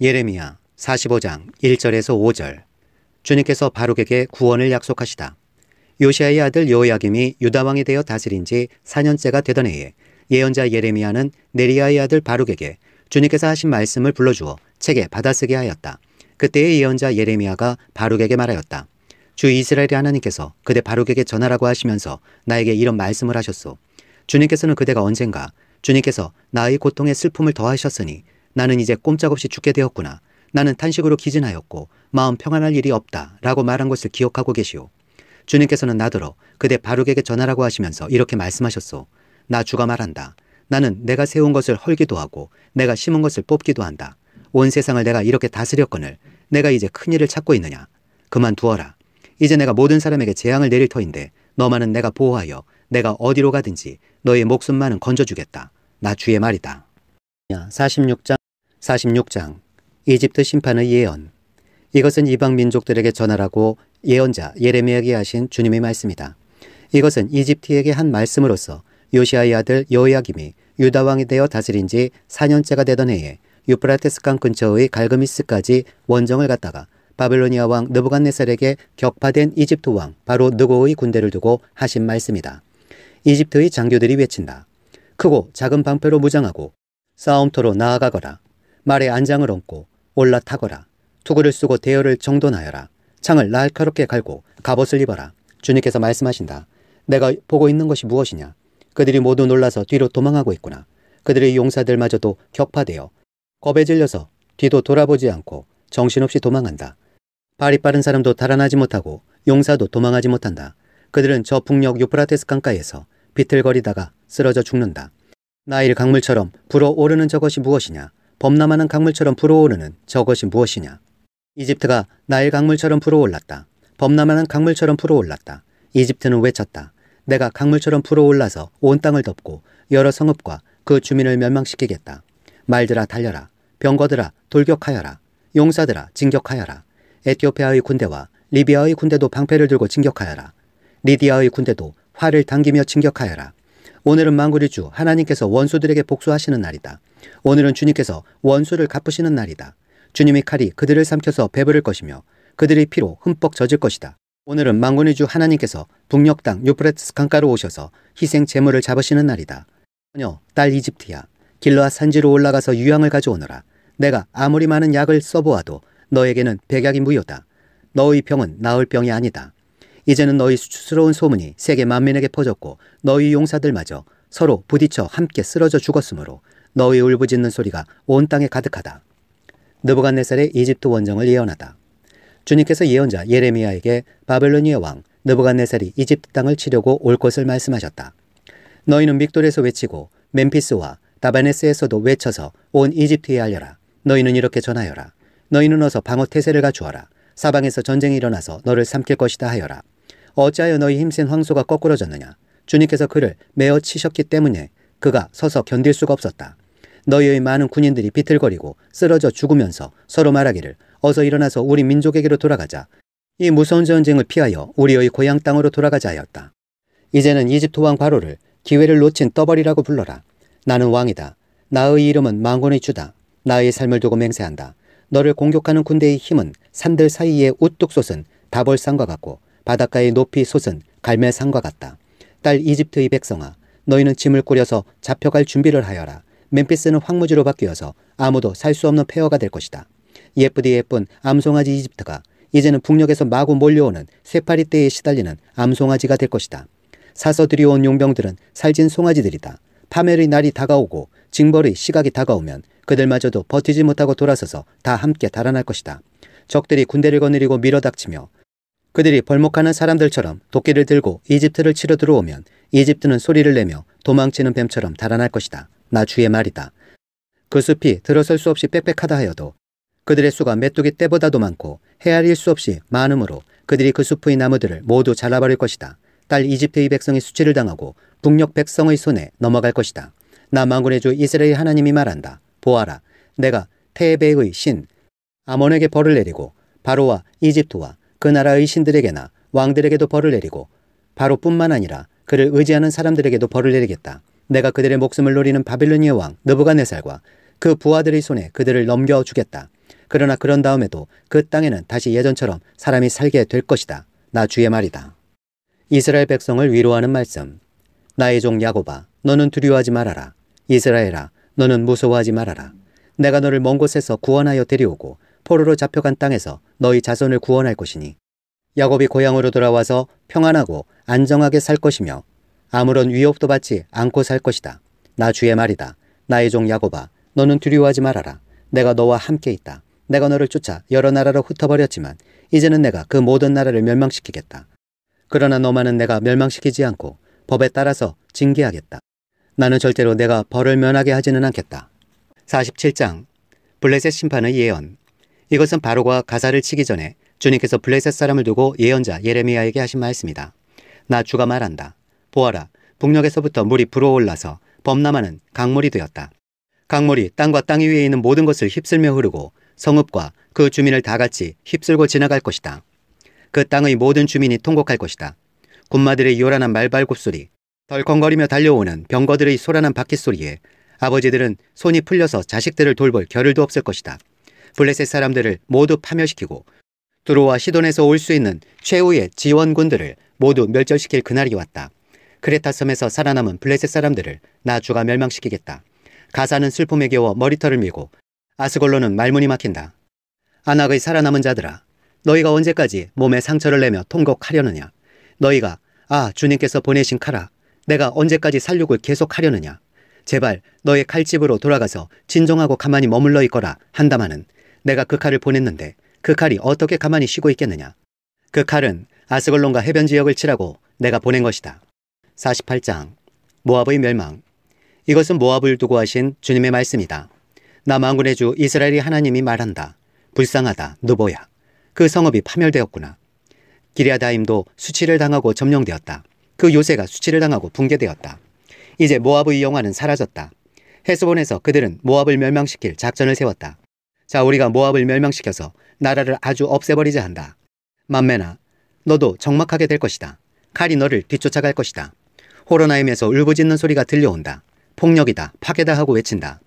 예레미야 45장 1절에서 5절. 주님께서 바룩에게 구원을 약속하시다. 요시야의 아들 여호야김이 유다왕이 되어 다스린 지 4년째가 되던 해에 예언자 예레미야는 네리야의 아들 바룩에게 주님께서 하신 말씀을 불러주어 책에 받아쓰게 하였다. 그때의 예언자 예레미야가 바룩에게 말하였다. 주 이스라엘의 하나님께서 그대 바룩에게 전하라고 하시면서 나에게 이런 말씀을 하셨소. 주님께서는 그대가 언젠가 주님께서 나의 고통에 슬픔을 더하셨으니 나는 이제 꼼짝없이 죽게 되었구나. 나는 탄식으로 기진하였고 마음 평안할 일이 없다 라고 말한 것을 기억하고 계시오. 주님께서는 나더러 그대 바룩에게 전하라고 하시면서 이렇게 말씀하셨소. 나 주가 말한다. 나는 내가 세운 것을 헐기도 하고 내가 심은 것을 뽑기도 한다. 온 세상을 내가 이렇게 다스렸거늘 내가 이제 큰일을 찾고 있느냐. 그만두어라. 이제 내가 모든 사람에게 재앙을 내릴 터인데 너만은 내가 보호하여 내가 어디로 가든지 너의 목숨만은 건져주겠다. 나 주의 말이다. 46장 이집트 심판의 예언. 이것은 이방 민족들에게 전하라고 예언자 예레미야에게 하신 주님의 말씀이다. 이것은 이집트에게 한 말씀으로서 요시야의 아들 여호야김이 유다 왕이 되어 다스린 지 4년째가 되던 해에 유프라테스 강 근처의 갈그미스까지 원정을 갔다가 바벨로니아 왕 느부갓네살에게 격파된 이집트 왕 바로 느고의 군대를 두고 하신 말씀이다. 이집트의 장교들이 외친다. 크고 작은 방패로 무장하고 싸움터로 나아가거라. 말에 안장을 얹고 올라타거라. 투구를 쓰고 대열을 정돈하여라. 창을 날카롭게 갈고 갑옷을 입어라. 주님께서 말씀하신다. 내가 보고 있는 것이 무엇이냐. 그들이 모두 놀라서 뒤로 도망하고 있구나. 그들의 용사들마저도 격파되어 겁에 질려서 뒤도 돌아보지 않고 정신없이 도망한다. 발이 빠른 사람도 달아나지 못하고 용사도 도망하지 못한다. 그들은 저 북녘 유프라테스 강가에서 비틀거리다가 쓰러져 죽는다. 나일 강물처럼 불어오르는 저것이 무엇이냐. 범람하는 강물처럼 불어오르는 저것이 무엇이냐. 이집트가 나일 강물처럼 불어올랐다. 범람하는 강물처럼 불어올랐다. 이집트는 외쳤다. 내가 강물처럼 불어올라서 온 땅을 덮고 여러 성읍과 그 주민을 멸망시키겠다. 말들아 달려라. 병거들아 돌격하여라. 용사들아 진격하여라. 에티오피아의 군대와 리비아의 군대도 방패를 들고 진격하여라. 리디아의 군대도 활을 당기며 진격하여라. 오늘은 만군의 주 하나님께서 원수들에게 복수하시는 날이다. 오늘은 주님께서 원수를 갚으시는 날이다. 주님의 칼이 그들을 삼켜서 배부를 것이며 그들의 피로 흠뻑 젖을 것이다. 오늘은 만군의 주 하나님께서 북녘 땅 유프라테스 강가로 오셔서 희생 제물을 잡으시는 날이다. 소녀 딸 이집트야, 길르앗 산지로 올라가서 유향을 가져오너라. 내가 아무리 많은 약을 써보아도 너에게는 백약이 무효다. 너의 병은 나을 병이 아니다. 이제는 너희 수치스러운 소문이 세계 만민에게 퍼졌고 너희 용사들마저 서로 부딪혀 함께 쓰러져 죽었으므로 너희 울부짖는 소리가 온 땅에 가득하다. 느부갓네살의 이집트 원정을 예언하다. 주님께서 예언자 예레미야에게 바벨로니아 왕 느부갓네살이 이집트 땅을 치려고 올 것을 말씀하셨다. 너희는 믹돌에서 외치고 멤피스와 다바네스에서도 외쳐서 온 이집트에 알려라. 너희는 이렇게 전하여라. 너희는 어서 방어 태세를 갖추어라. 사방에서 전쟁이 일어나서 너를 삼킬 것이다 하여라. 어찌하여 너희 힘센 황소가 거꾸러졌느냐. 주님께서 그를 메어 치셨기 때문에 그가 서서 견딜 수가 없었다. 너희의 많은 군인들이 비틀거리고 쓰러져 죽으면서 서로 말하기를 어서 일어나서 우리 민족에게로 돌아가자. 이 무서운 전쟁을 피하여 우리의 고향 땅으로 돌아가자 하였다. 이제는 이집트 왕 바로를 기회를 놓친 떠벌이라고 불러라. 나는 왕이다. 나의 이름은 만군의 주다. 나의 삶을 두고 맹세한다. 너를 공격하는 군대의 힘은 산들 사이에 우뚝 솟은 다볼산과 같고 바닷가의 높이 솟은 갈멜산과 같다. 딸 이집트의 백성아, 너희는 짐을 꾸려서 잡혀갈 준비를 하여라. 멤피스는 황무지로 바뀌어서 아무도 살 수 없는 폐허가 될 것이다. 예쁘디 예쁜 암송아지 이집트가 이제는 북녘에서 마구 몰려오는 쇠파리 떼에 시달리는 암송아지가 될 것이다. 사서 들여온 용병들은 살찐 송아지들이다. 파멸의 날이 다가오고 징벌의 시각이 다가오면 그들마저도 버티지 못하고 돌아서서 다 함께 달아날 것이다. 적들이 군대를 거느리고 밀어닥치며 그들이 벌목하는 사람들처럼 도끼를 들고 이집트를 치러 들어오면 이집트는 소리를 내며 도망치는 뱀처럼 달아날 것이다. 나 주의 말이다. 그 숲이 들어설 수 없이 빽빽하다 하여도 그들의 수가 메뚜기 떼보다도 많고 헤아릴 수 없이 많으므로 그들이 그 숲의 나무들을 모두 잘라버릴 것이다. 딸 이집트의 백성이 수치를 당하고 북녘 백성의 손에 넘어갈 것이다. 나 만군의 주 이스라엘 하나님이 말한다. 보아라, 내가 테베의 신 아몬에게 벌을 내리고 바로와 이집트와 그 나라의 신들에게나 왕들에게도 벌을 내리고 바로뿐만 아니라 그를 의지하는 사람들에게도 벌을 내리겠다. 내가 그들의 목숨을 노리는 바빌로니아 왕 느부갓네살과 그 부하들의 손에 그들을 넘겨주겠다. 그러나 그런 다음에도 그 땅에는 다시 예전처럼 사람이 살게 될 것이다. 나 주의 말이다. 이스라엘 백성을 위로하는 말씀. 나의 종 야곱아, 너는 두려워하지 말아라. 이스라엘아, 너는 무서워하지 말아라. 내가 너를 먼 곳에서 구원하여 데려오고 포로로 잡혀간 땅에서 너희 자손을 구원할 것이니 야곱이 고향으로 돌아와서 평안하고 안정하게 살 것이며 아무런 위협도 받지 않고 살 것이다. 나 주의 말이다. 나의 종 야곱아, 너는 두려워하지 말아라. 내가 너와 함께 있다. 내가 너를 쫓아 여러 나라로 흩어버렸지만 이제는 내가 그 모든 나라를 멸망시키겠다. 그러나 너만은 내가 멸망시키지 않고 법에 따라서 징계하겠다. 나는 절대로 내가 벌을 면하게 하지는 않겠다. 47장 블레셋 심판의 예언. 이것은 바로가 가사를 치기 전에 주님께서 블레셋 사람을 두고 예언자 예레미야에게 하신 말씀이다. 나 주가 말한다. 보아라, 북녘에서부터 물이 불어올라서 범람하는 강물이 되었다. 강물이 땅과 땅 위에 있는 모든 것을 휩쓸며 흐르고 성읍과 그 주민을 다 같이 휩쓸고 지나갈 것이다. 그 땅의 모든 주민이 통곡할 것이다. 군마들의 요란한 말발굽소리, 덜컹거리며 달려오는 병거들의 소란한 바퀴소리에 아버지들은 손이 풀려서 자식들을 돌볼 겨를도 없을 것이다. 블레셋 사람들을 모두 파멸시키고 두로와 시돈에서 올 수 있는 최후의 지원군들을 모두 멸절시킬 그날이 왔다. 크레타 섬에서 살아남은 블레셋 사람들을 나 주가 멸망시키겠다. 가사는 슬픔에 겨워 머리털을 밀고 아스골로는 말문이 막힌다. 아낙의 살아남은 자들아, 너희가 언제까지 몸에 상처를 내며 통곡하려느냐. 너희가 주님께서 보내신 칼아, 내가 언제까지 살육을 계속하려느냐. 제발 너의 칼집으로 돌아가서 진정하고 가만히 머물러 있거라 한다마는 내가 그 칼을 보냈는데 그 칼이 어떻게 가만히 쉬고 있겠느냐. 그 칼은 아스글론과 해변 지역을 치라고 내가 보낸 것이다. 48장 모압의 멸망. 이것은 모압을 두고 하신 주님의 말씀이다. 나 만군의 주 이스라엘이 하나님이 말한다. 불쌍하다 느보야. 그 성읍이 파멸되었구나. 기랴다임도 수치를 당하고 점령되었다. 그 요새가 수치를 당하고 붕괴되었다. 이제 모압의 영화는 사라졌다. 헤스본에서 그들은 모압을 멸망시킬 작전을 세웠다. 자, 우리가 모압을 멸망시켜서 나라를 아주 없애버리자 한다. 만메나, 너도 적막하게 될 것이다. 칼이 너를 뒤쫓아갈 것이다. 호로나임에서 울부짖는 소리가 들려온다. 폭력이다, 파괴다 하고 외친다.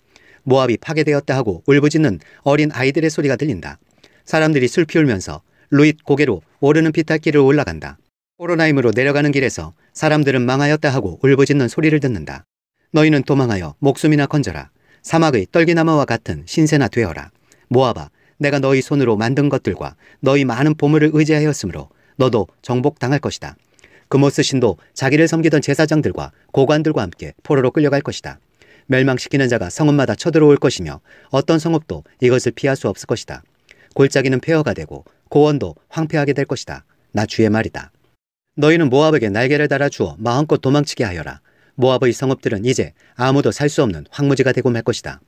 모압이 파괴되었다 하고 울부짖는 어린 아이들의 소리가 들린다. 사람들이 술 피우면서 루잇 고개로 오르는 비탈길을 올라간다. 호로나임으로 내려가는 길에서 사람들은 망하였다 하고 울부짖는 소리를 듣는다. 너희는 도망하여 목숨이나 건져라. 사막의 떨기나무와 같은 신세나 되어라. 모압아, 내가 너희 손으로 만든 것들과 너희 많은 보물을 의지하였으므로 너도 정복당할 것이다. 그모스 신도 자기를 섬기던 제사장들과 고관들과 함께 포로로 끌려갈 것이다. 멸망시키는 자가 성읍마다 쳐들어올 것이며 어떤 성읍도 이것을 피할 수 없을 것이다. 골짜기는 폐허가 되고 고원도 황폐하게 될 것이다. 나 주의 말이다. 너희는 모압에게 날개를 달아주어 마음껏 도망치게 하여라. 모압의 성읍들은 이제 아무도 살 수 없는 황무지가 되고 말 것이다.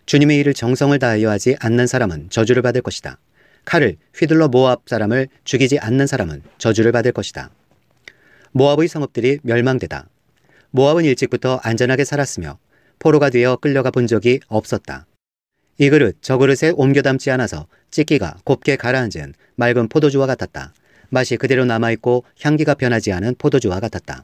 주님의 일을 정성을 다하여 하지 않는 사람은 저주를 받을 것이다. 칼을 휘둘러 모압 사람을 죽이지 않는 사람은 저주를 받을 것이다. 모압의 성읍들이 멸망되다. 모압은 일찍부터 안전하게 살았으며 포로가 되어 끌려가 본 적이 없었다. 이 그릇 저 그릇에 옮겨 담지 않아서 찢기가 곱게 가라앉은 맑은 포도주와 같았다. 맛이 그대로 남아있고 향기가 변하지 않은 포도주와 같았다.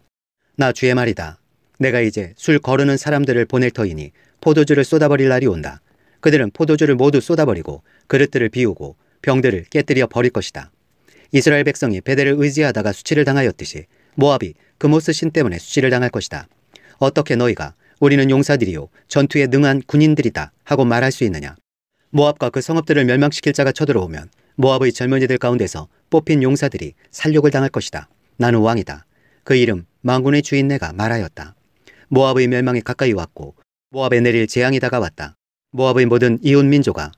나 주의 말이다. 내가 이제 술 거르는 사람들을 보낼 터이니 포도주를 쏟아버릴 날이 온다. 그들은 포도주를 모두 쏟아버리고 그릇들을 비우고 병들을 깨뜨려 버릴 것이다. 이스라엘 백성이 베델을 의지하다가 수치를 당하였듯이 모압이 그모스 신 때문에 수치를 당할 것이다. 어떻게 너희가 우리는 용사들이요 전투에 능한 군인들이다 하고 말할 수 있느냐. 모압과 그 성읍들을 멸망시킬 자가 쳐들어오면 모압의 젊은이들 가운데서 뽑힌 용사들이 살육을 당할 것이다. 나는 왕이다. 그 이름 만군의 주인 내가 말하였다. 모압의 멸망이 가까이 왔고 모압에 내릴 재앙이 다가왔다. 모압의 모든 이웃 민족아,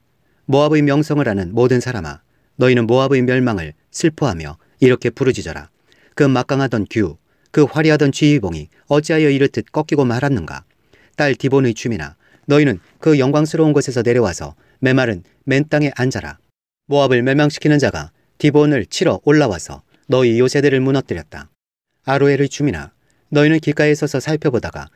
모압의 명성을 아는 모든 사람아, 너희는 모압의 멸망을 슬퍼하며 이렇게 부르짖어라. 그 막강하던 규, 그 화려하던 지휘봉이 어찌하여 이렇듯 꺾이고 말았는가. 딸 디본의 주민아, 너희는 그 영광스러운 곳에서 내려와서 메마른 맨 땅에 앉아라. 모압을 멸망시키는 자가 디본을 치러 올라와서 너희 요새들을 무너뜨렸다. 아로엘의 주민아, 너희는 길가에 서서 살펴보다가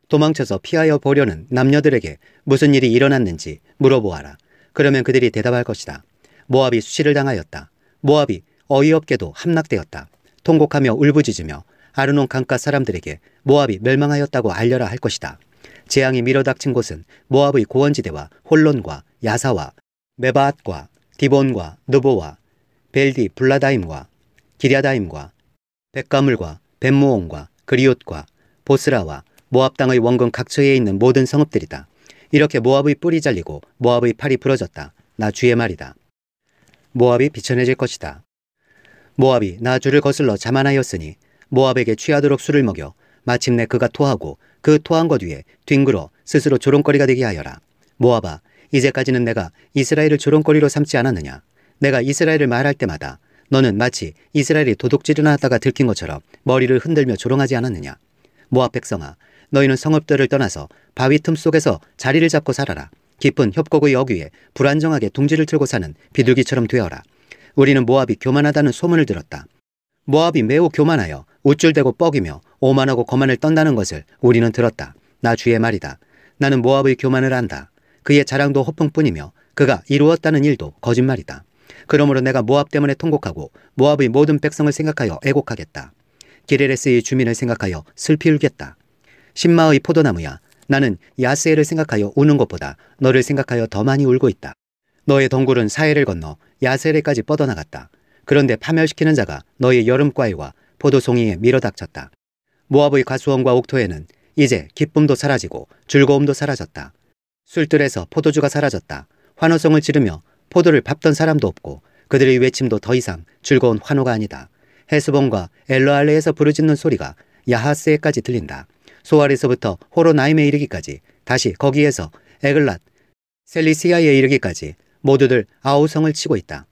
도망쳐서 피하여 보려는 남녀들에게 무슨 일이 일어났는지 물어보아라. 그러면 그들이 대답할 것이다. 모압이 수치를 당하였다. 모압이 어이없게도 함락되었다. 통곡하며 울부짖으며 아르논 강가 사람들에게 모압이 멸망하였다고 알려라 할 것이다. 재앙이 밀어닥친 곳은 모압의 고원지대와 홀론과 야사와 메바앗과 디본과 느보와 벨디 블라다임과 기랴다임과 백가물과 벳무온과 그리옷과 보스라와 모압 땅의 원근 각처에 있는 모든 성읍들이다. 이렇게 모압의 뿔이 잘리고 모압의 팔이 부러졌다. 나 주의 말이다. 모압이 비천해질 것이다. 모압이 나 주를 거슬러 자만하였으니 모압에게 취하도록 술을 먹여 마침내 그가 토하고 그 토한 것 위에 뒹굴어 스스로 조롱거리가 되게 하여라. 모압아, 이제까지는 내가 이스라엘을 조롱거리로 삼지 않았느냐. 내가 이스라엘을 말할 때마다 너는 마치 이스라엘이 도둑질을 하다가 들킨 것처럼 머리를 흔들며 조롱하지 않았느냐. 모압 백성아, 너희는 성읍들을 떠나서 바위 틈 속에서 자리를 잡고 살아라. 깊은 협곡의 어귀에 불안정하게 둥지를 틀고 사는 비둘기처럼 되어라. 우리는 모압이 교만하다는 소문을 들었다. 모압이 매우 교만하여 우쭐대고 뻐기며 오만하고 거만을 떤다는 것을 우리는 들었다. 나 주의 말이다. 나는 모압의 교만을 안다. 그의 자랑도 허풍뿐이며 그가 이루었다는 일도 거짓말이다. 그러므로 내가 모압 때문에 통곡하고 모압의 모든 백성을 생각하여 애곡하겠다. 기레레스의 주민을 생각하여 슬피 울겠다. 신마의 포도나무야, 나는 야스엘을 생각하여 우는 것보다 너를 생각하여 더 많이 울고 있다. 너의 덩굴은 사해를 건너 야스엘에까지 뻗어나갔다. 그런데 파멸시키는 자가 너의 여름과일과 포도송이에 밀어닥쳤다. 모압의 가수원과 옥토에는 이제 기쁨도 사라지고 즐거움도 사라졌다. 술들에서 포도주가 사라졌다. 환호성을 지르며 포도를 밟던 사람도 없고 그들의 외침도 더 이상 즐거운 환호가 아니다. 헤스본과 엘르알레에서 부르짖는 소리가 야하스에까지 들린다. 소알에서부터 호로나임에 이르기까지, 다시 거기에서 에글랏 셀리시아에 이르기까지 모두들 아우성을 치고 있다.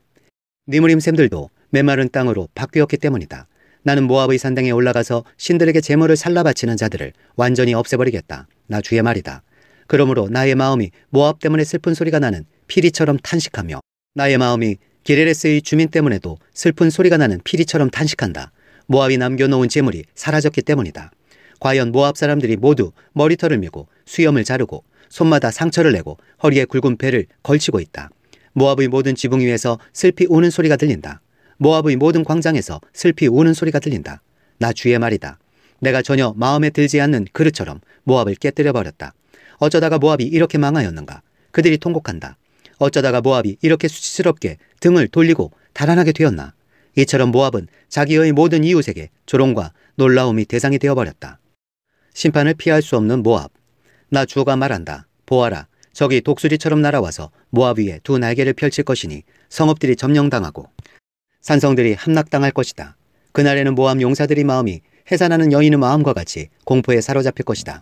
니무림 샘들도 메마른 땅으로 바뀌었기 때문이다. 나는 모압의 산당에 올라가서 신들에게 제물을 살라 바치는 자들을 완전히 없애버리겠다. 나 주의 말이다. 그러므로 나의 마음이 모압 때문에 슬픈 소리가 나는 피리처럼 탄식하며 나의 마음이 기레레스의 주민 때문에도 슬픈 소리가 나는 피리처럼 탄식한다. 모압이 남겨놓은 제물이 사라졌기 때문이다. 과연 모압 사람들이 모두 머리털을 밀고 수염을 자르고 손마다 상처를 내고 허리에 굵은 배를 걸치고 있다. 모압의 모든 지붕 위에서 슬피 우는 소리가 들린다. 모압의 모든 광장에서 슬피 우는 소리가 들린다. 나 주의 말이다. 내가 전혀 마음에 들지 않는 그릇처럼 모압을 깨뜨려버렸다. 어쩌다가 모압이 이렇게 망하였는가. 그들이 통곡한다. 어쩌다가 모압이 이렇게 수치스럽게 등을 돌리고 달아나게 되었나. 이처럼 모압은 자기의 모든 이웃에게 조롱과 놀라움이 대상이 되어버렸다. 심판을 피할 수 없는 모압. 나 주가 말한다. 보아라, 적이 독수리처럼 날아와서 모압 위에 두 날개를 펼칠 것이니 성읍들이 점령당하고 산성들이 함락당할 것이다. 그날에는 모압 용사들의 마음이 해산하는 여인의 마음과 같이 공포에 사로잡힐 것이다.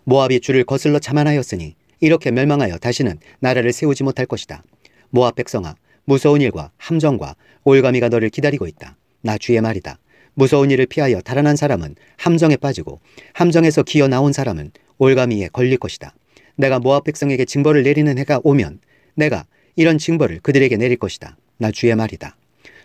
모압이 주를 거슬러 자만하였으니 이렇게 멸망하여 다시는 나라를 세우지 못할 것이다. 모압 백성아, 무서운 일과 함정과 올가미가 너를 기다리고 있다. 나 주의 말이다. 무서운 일을 피하여 달아난 사람은 함정에 빠지고 함정에서 기어 나온 사람은 올가미에 걸릴 것이다. 내가 모압 백성에게 징벌을 내리는 해가 오면 내가 이런 징벌을 그들에게 내릴 것이다. 나 주의 말이다.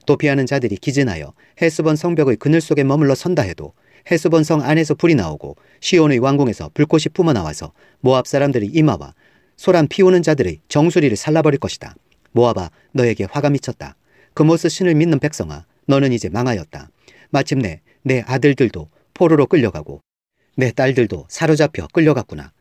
도피하는 자들이 기진하여 헤스본 성벽의 그늘 속에 머물러 선다 해도 헤스본 성 안에서 불이 나오고 시온의 왕궁에서 불꽃이 뿜어나와서 모압 사람들이 임하와 소란 피우는 자들의 정수리를 살라버릴 것이다. 모압아, 너에게 화가 미쳤다. 그모스 신을 믿는 백성아, 너는 이제 망하였다. 마침내 내 아들들도 포로로 끌려가고 내 딸들도 사로잡혀 끌려갔구나.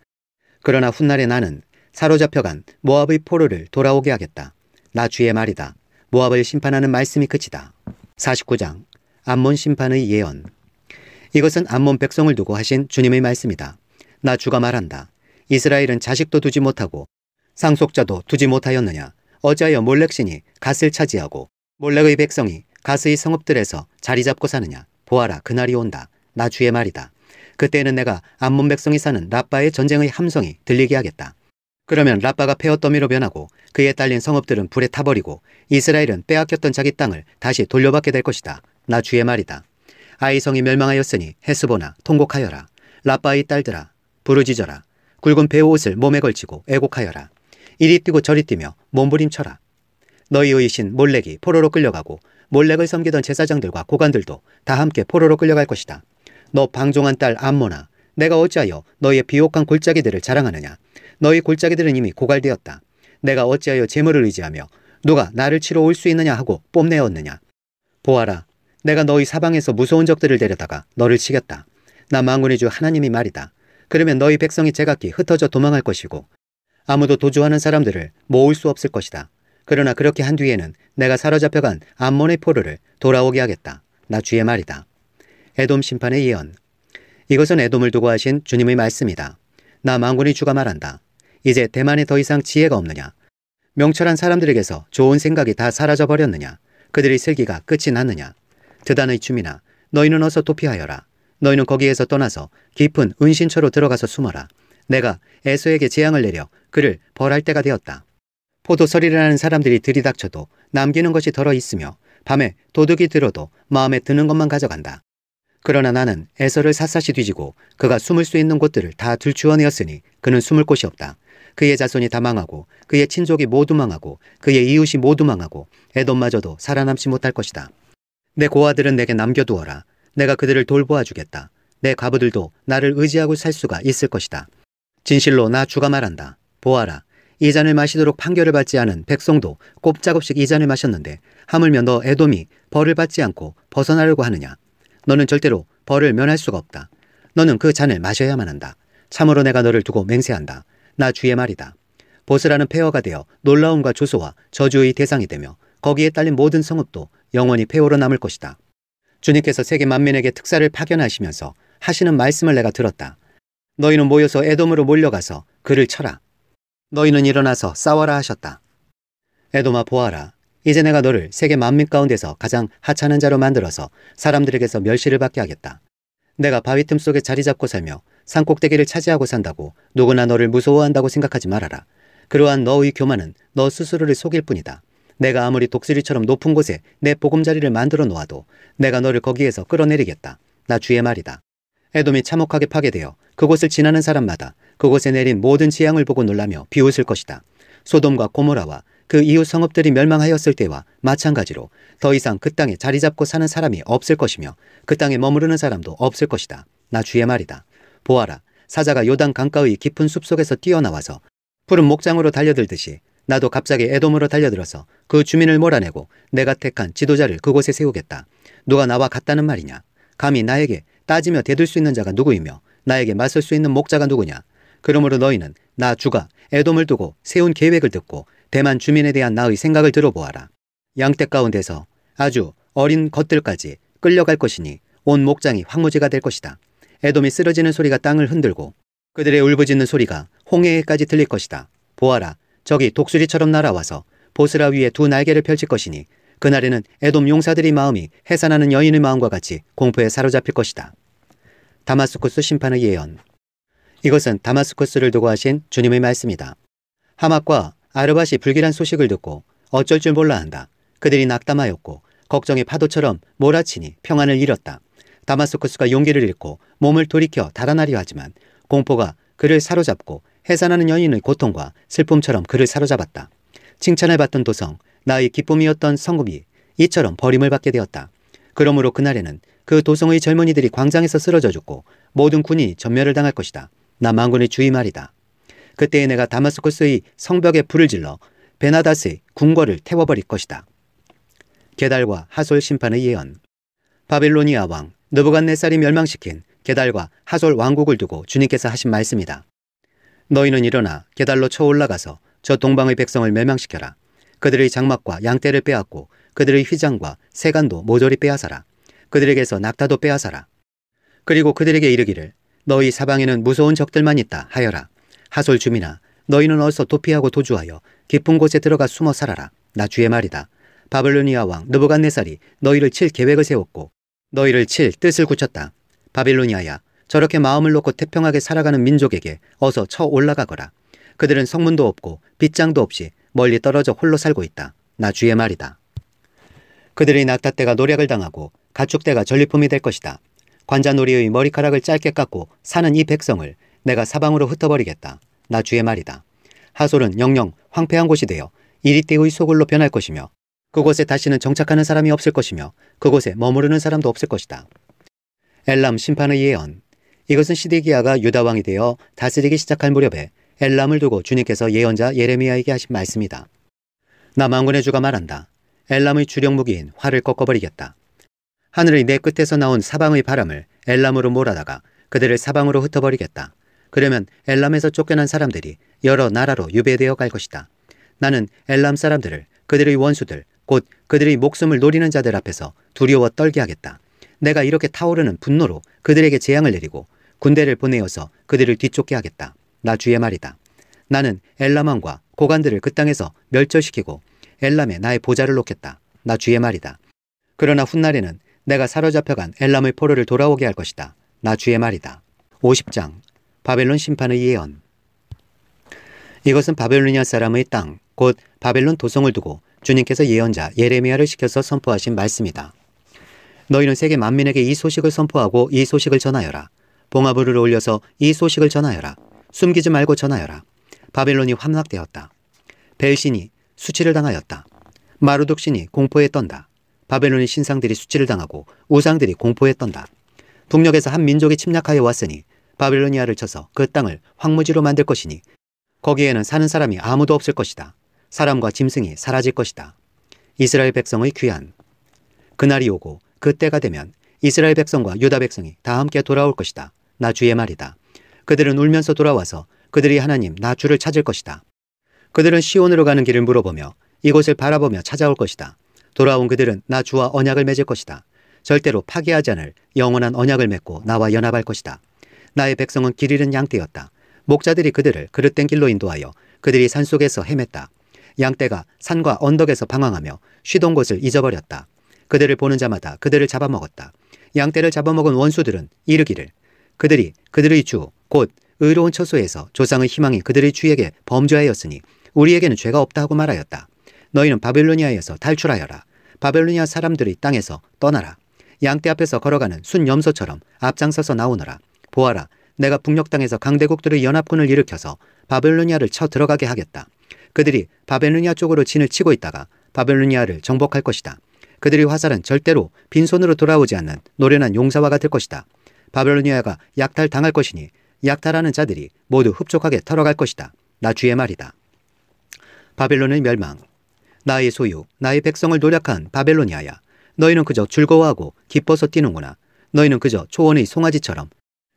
그러나 훗날에 나는 사로잡혀간 모압의 포로를 돌아오게 하겠다. 나 주의 말이다. 모압을 심판하는 말씀이 그치다. 49장 암몬 심판의 예언. 이것은 암몬 백성을 두고 하신 주님의 말씀이다. 나 주가 말한다. 이스라엘은 자식도 두지 못하고 상속자도 두지 못하였느냐. 어찌하여 몰렉신이 갓을 차지하고 몰렉의 백성이 갓의 성읍들에서 자리 잡고 사느냐. 보아라, 그날이 온다. 나 주의 말이다. 그때는 내가 암몬 백성이 사는 라빠의 전쟁의 함성이 들리게 하겠다. 그러면 라빠가 폐허더미로 변하고 그에 딸린 성읍들은 불에 타버리고 이스라엘은 빼앗겼던 자기 땅을 다시 돌려받게 될 것이다. 나 주의 말이다. 아이성이 멸망하였으니 헤스보나 통곡하여라. 라빠의 딸들아 부르짖어라. 굵은 배옷을 몸에 걸치고 애곡하여라. 이리 뛰고 저리 뛰며 몸부림쳐라. 너희의 신 몰렉이 포로로 끌려가고 몰렉을 섬기던 제사장들과 고관들도 다 함께 포로로 끌려갈 것이다. 너 방종한 딸 암모나, 내가 어찌하여 너희의 비옥한 골짜기들을 자랑하느냐. 너희 골짜기들은 이미 고갈되었다. 내가 어찌하여 재물을 의지하며 누가 나를 치러 올 수 있느냐 하고 뽐내었느냐. 보아라, 내가 너희 사방에서 무서운 적들을 데려다가 너를 치겠다. 나 만군의 주 하나님이 말이다. 그러면 너희 백성이 제각기 흩어져 도망할 것이고 아무도 도주하는 사람들을 모을 수 없을 것이다. 그러나 그렇게 한 뒤에는 내가 사로잡혀간 암몬의 포로를 돌아오게 하겠다. 나 주의 말이다. 에돔 심판의 예언. 이것은 에돔을 두고 하신 주님의 말씀이다. 나 만군의 주가 말한다. 이제 대만에 더 이상 지혜가 없느냐? 명철한 사람들에게서 좋은 생각이 다 사라져버렸느냐? 그들의 슬기가 끝이 났느냐? 드단의 주민아, 너희는 어서 도피하여라. 너희는 거기에서 떠나서 깊은 은신처로 들어가서 숨어라. 내가 에서에게 재앙을 내려 그를 벌할 때가 되었다. 포도설이라는 사람들이 들이닥쳐도 남기는 것이 덜어 있으며 밤에 도둑이 들어도 마음에 드는 것만 가져간다. 그러나 나는 에서를 샅샅이 뒤지고 그가 숨을 수 있는 곳들을 다 들추어내었으니 그는 숨을 곳이 없다. 그의 자손이 다 망하고 그의 친족이 모두 망하고 그의 이웃이 모두 망하고 에돔마저도 살아남지 못할 것이다. 내 고아들은 내게 남겨두어라. 내가 그들을 돌보아 주겠다. 내 과부들도 나를 의지하고 살 수가 있을 것이다. 진실로 나 주가 말한다. 보아라. 이 잔을 마시도록 판결을 받지 않은 백성도 꼼짝없이 이 잔을 마셨는데 하물며 너 에돔이 벌을 받지 않고 벗어나려고 하느냐. 너는 절대로 벌을 면할 수가 없다. 너는 그 잔을 마셔야만 한다. 참으로 내가 너를 두고 맹세한다. 나 주의 말이다. 보스라는 폐허가 되어 놀라움과 조소와 저주의 대상이 되며 거기에 딸린 모든 성읍도 영원히 폐허로 남을 것이다. 주님께서 세계 만민에게 특사를 파견하시면서 하시는 말씀을 내가 들었다. 너희는 모여서 에돔으로 몰려가서 그를 쳐라. 너희는 일어나서 싸워라 하셨다. 에돔아 보아라. 이제 내가 너를 세계 만민 가운데서 가장 하찮은 자로 만들어서 사람들에게서 멸시를 받게 하겠다. 내가 바위 틈 속에 자리 잡고 살며 산꼭대기를 차지하고 산다고 누구나 너를 무서워한다고 생각하지 말아라. 그러한 너의 교만은 너 스스로를 속일 뿐이다. 내가 아무리 독수리처럼 높은 곳에 내 보금자리를 만들어 놓아도 내가 너를 거기에서 끌어내리겠다. 나 주의 말이다. 에돔이 참혹하게 파괴되어 그곳을 지나는 사람마다 그곳에 내린 모든 재앙을 보고 놀라며 비웃을 것이다. 소돔과 고모라와 그 이웃 성읍들이 멸망하였을 때와 마찬가지로 더 이상 그 땅에 자리 잡고 사는 사람이 없을 것이며 그 땅에 머무르는 사람도 없을 것이다. 나 주의 말이다. 보아라. 사자가 요단 강가의 깊은 숲속에서 뛰어나와서 푸른 목장으로 달려들듯이 나도 갑자기 에돔으로 달려들어서 그 주민을 몰아내고 내가 택한 지도자를 그곳에 세우겠다. 누가 나와 같다는 말이냐? 감히 나에게 따지며 대들 수 있는 자가 누구이며 나에게 맞설 수 있는 목자가 누구냐? 그러므로 너희는 나 주가 에돔을 두고 세운 계획을 듣고 대만 주민에 대한 나의 생각을 들어보아라. 양떼 가운데서 아주 어린 것들까지 끌려갈 것이니 온 목장이 황무지가 될 것이다. 에돔이 쓰러지는 소리가 땅을 흔들고 그들의 울부짖는 소리가 홍해에까지 들릴 것이다. 보아라. 저기 독수리처럼 날아와서 보스라 위에 두 날개를 펼칠 것이니 그날에는 에돔 용사들의 마음이 해산하는 여인의 마음과 같이 공포에 사로잡힐 것이다. 다마스쿠스 심판의 예언. 이것은 다마스쿠스를 두고 하신 주님의 말씀이다. 하맛과 아르밧이 불길한 소식을 듣고 어쩔 줄 몰라 한다. 그들이 낙담하였고 걱정의 파도처럼 몰아치니 평안을 잃었다. 다마스쿠스가 용기를 잃고 몸을 돌이켜 달아나려 하지만 공포가 그를 사로잡고 해산하는 여인의 고통과 슬픔처럼 그를 사로잡았다. 칭찬을 받던 도성, 나의 기쁨이었던 성읍이 이처럼 버림을 받게 되었다. 그러므로 그날에는 그 도성의 젊은이들이 광장에서 쓰러져 죽고 모든 군인이 전멸을 당할 것이다. 나 만군의 주의 말이다. 그때에 내가 다마스쿠스의 성벽에 불을 질러 베나닷의 궁궐을 태워버릴 것이다. 게달과 하솔 심판의 예언. 바빌로니아 왕 느부갓네살이 멸망시킨 게달과 하솔 왕국을 두고 주님께서 하신 말씀이다. 너희는 일어나 게달로 쳐올라가서 저 동방의 백성을 멸망시켜라. 그들의 장막과 양떼를 빼앗고 그들의 휘장과 세간도 모조리 빼앗아라. 그들에게서 낙타도 빼앗아라. 그리고 그들에게 이르기를 너희 사방에는 무서운 적들만 있다 하여라. 하솔 주민아, 너희는 어서 도피하고 도주하여 깊은 곳에 들어가 숨어 살아라. 나 주의 말이다. 바빌로니아 왕 느부갓네살이 너희를 칠 계획을 세웠고 너희를 칠 뜻을 굳혔다. 바빌로니아야, 저렇게 마음을 놓고 태평하게 살아가는 민족에게 어서 쳐 올라가거라. 그들은 성문도 없고 빗장도 없이 멀리 떨어져 홀로 살고 있다. 나 주의 말이다. 그들의 낙타떼가 노략을 당하고 가축떼가 전리품이 될 것이다. 관자놀이의 머리카락을 짧게 깎고 사는 이 백성을 내가 사방으로 흩어버리겠다. 나 주의 말이다. 하솔은 영영 황폐한 곳이 되어 이리떼의 소굴로 변할 것이며 그곳에 다시는 정착하는 사람이 없을 것이며 그곳에 머무르는 사람도 없을 것이다. 엘람 심판의 예언. 이것은 시드기야가 유다 왕이 되어 다스리기 시작할 무렵에 엘람을 두고 주님께서 예언자 예레미야에게 하신 말씀이다. 나 만군의 주가 말한다. 엘람의 주력 무기인 활을 꺾어버리겠다. 하늘의 내 끝에서 나온 사방의 바람을 엘람으로 몰아다가 그들을 사방으로 흩어버리겠다. 그러면 엘람에서 쫓겨난 사람들이 여러 나라로 유배되어 갈 것이다. 나는 엘람 사람들을 그들의 원수들 곧 그들의 목숨을 노리는 자들 앞에서 두려워 떨게 하겠다. 내가 이렇게 타오르는 분노로 그들에게 재앙을 내리고 군대를 보내어서 그들을 뒤쫓게 하겠다. 나 주의 말이다. 나는 엘람 왕과 고관들을 그 땅에서 멸절시키고 엘람에 나의 보좌를 놓겠다. 나 주의 말이다. 그러나 훗날에는 내가 사로잡혀간 엘람의 포로를 돌아오게 할 것이다. 나 주의 말이다. 50장 바벨론 심판의 예언. 이것은 바벨로니아 사람의 땅, 곧 바벨론 도성을 두고 주님께서 예언자 예레미야를 시켜서 선포하신 말씀이다. 너희는 세계 만민에게 이 소식을 선포하고 이 소식을 전하여라. 봉화불을 올려서 이 소식을 전하여라. 숨기지 말고 전하여라. 바벨론이 함락되었다. 벨신이 수치를 당하였다. 마루둑신이 공포에 떤다. 바벨론의 신상들이 수치를 당하고 우상들이 공포에 떤다. 북녘에서 한 민족이 침략하여 왔으니 바벨로니아를 쳐서 그 땅을 황무지로 만들 것이니 거기에는 사는 사람이 아무도 없을 것이다. 사람과 짐승이 사라질 것이다. 이스라엘 백성의 귀환. 그날이 오고 그때가 되면 이스라엘 백성과 유다 백성이 다 함께 돌아올 것이다. 나 주의 말이다. 그들은 울면서 돌아와서 그들이 하나님 나 주를 찾을 것이다. 그들은 시온으로 가는 길을 물어보며 이곳을 바라보며 찾아올 것이다. 돌아온 그들은 나 주와 언약을 맺을 것이다. 절대로 파기하지 않을 영원한 언약을 맺고 나와 연합할 것이다. 나의 백성은 길 잃은 양떼였다. 목자들이 그들을 그릇된 길로 인도하여 그들이 산속에서 헤맸다. 양떼가 산과 언덕에서 방황하며 쉬던 곳을 잊어버렸다. 그들을 보는 자마다 그들을 잡아먹었다. 양떼를 잡아먹은 원수들은 이르기를 그들이 그들의 주 곧 의로운 처소에서 조상의 희망이 그들의 주에게 범죄하였으니 우리에게는 죄가 없다 하고 말하였다. 너희는 바벨로니아에서 탈출하여라. 바벨로니아 사람들의 땅에서 떠나라. 양떼 앞에서 걸어가는 순염소처럼 앞장서서 나오너라. 보아라, 내가 북녘 땅에서 강대국들의 연합군을 일으켜서 바벨로니아를 쳐 들어가게 하겠다. 그들이 바벨로니아 쪽으로 진을 치고 있다가 바벨로니아를 정복할 것이다. 그들의 화살은 절대로 빈손으로 돌아오지 않는 노련한 용사와 같을 것이다. 바벨로니아가 약탈당할 것이니 약탈하는 자들이 모두 흡족하게 털어갈 것이다. 나 주의 말이다. 바벨론의 멸망. 나의 소유, 나의 백성을 노력한 바벨로니아야. 너희는 그저 즐거워하고 기뻐서 뛰는구나. 너희는 그저 초원의 송아지처럼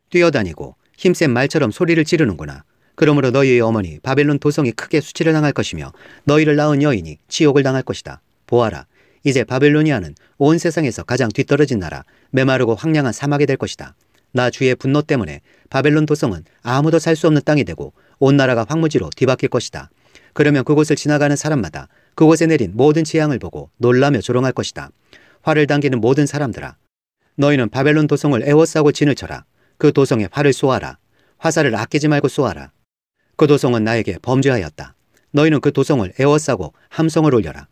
뛰어다니고 힘센 말처럼 소리를 지르는구나. 그러므로 너희의 어머니 바벨론 도성이 크게 수치를 당할 것이며 너희를 낳은 여인이 치욕을 당할 것이다. 보아라, 이제 바벨로니아는 온 세상에서 가장 뒤떨어진 나라, 메마르고 황량한 사막이 될 것이다. 나 주의 분노 때문에 바벨론 도성은 아무도 살 수 없는 땅이 되고 온 나라가 황무지로 뒤바뀔 것이다. 그러면 그곳을 지나가는 사람마다 그곳에 내린 모든 재앙을 보고 놀라며 조롱할 것이다. 활을 당기는 모든 사람들아, 너희는 바벨론 도성을 에워싸고 진을 쳐라. 그 도성에 활을 쏘아라. 화살을 아끼지 말고 쏘아라. 그 도성은 나에게 범죄하였다. 너희는 그 도성을 에워싸고 함성을 올려라.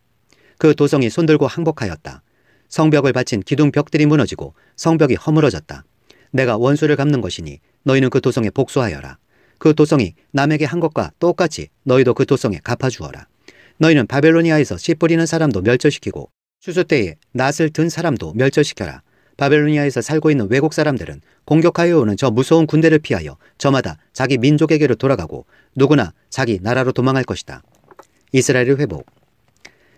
그 도성이 손들고 항복하였다. 성벽을 바친 기둥 벽들이 무너지고 성벽이 허물어졌다. 내가 원수를 갚는 것이니 너희는 그 도성에 복수하여라. 그 도성이 남에게 한 것과 똑같이 너희도 그 도성에 갚아주어라. 너희는 바벨로니아에서 씨 뿌리는 사람도 멸절시키고 추수 때에 낫을 든 사람도 멸절시켜라. 바벨로니아에서 살고 있는 외국 사람들은 공격하여 오는 저 무서운 군대를 피하여 저마다 자기 민족에게로 돌아가고 누구나 자기 나라로 도망할 것이다. 이스라엘의 회복.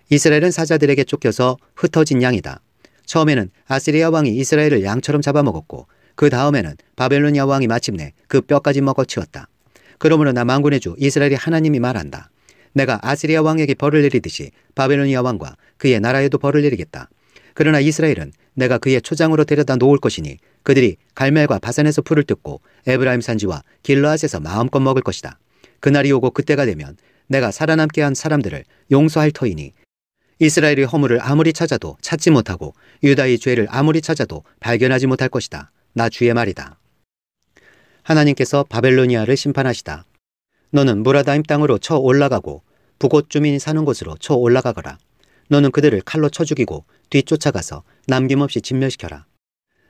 이스라엘은 사자들에게 쫓겨서 흩어진 양이다. 처음에는 아시리아 왕이 이스라엘을 양처럼 잡아먹었고 그 다음에는 바벨로니아 왕이 마침내 그 뼈까지 먹어치웠다. 그러므로 나 만군의 주 이스라엘의 하나님이 말한다. 내가 아시리아 왕에게 벌을 내리듯이 바벨로니아 왕과 그의 나라에도 벌을 내리겠다. 그러나 이스라엘은 내가 그의 초장으로 데려다 놓을 것이니 그들이 갈멜과 바산에서 풀을 뜯고 에브라임 산지와 길르앗에서 마음껏 먹을 것이다. 그날이 오고 그때가 되면 내가 살아남게 한 사람들을 용서할 터이니 이스라엘의 허물을 아무리 찾아도 찾지 못하고 유다의 죄를 아무리 찾아도 발견하지 못할 것이다. 나 주의 말이다. 하나님께서 바벨로니아를 심판하시다. 너는 무라다임 땅으로 쳐 올라가고 북옷 주민이 사는 곳으로 쳐 올라가거라. 너는 그들을 칼로 쳐 죽이고 뒤쫓아가서 남김없이 진멸시켜라.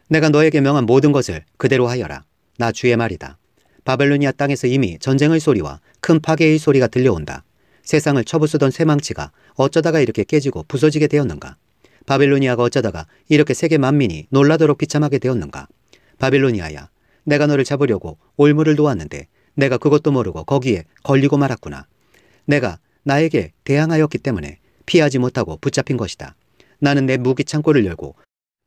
내가 너에게 명한 모든 것을 그대로 하여라. 나 주의 말이다. 바벨로니아 땅에서 이미 전쟁의 소리와 큰 파괴의 소리가 들려온다. 세상을 쳐부수던 쇠망치가 어쩌다가 이렇게 깨지고 부서지게 되었는가? 바벨로니아가 어쩌다가 이렇게 세계 만민이 놀라도록 비참하게 되었는가? 바벨로니아야, 내가 너를 잡으려고 올무를 놓았는데 내가 그것도 모르고 거기에 걸리고 말았구나. 내가 나에게 대항하였기 때문에 피하지 못하고 붙잡힌 것이다. 나는 내 무기 창고를 열고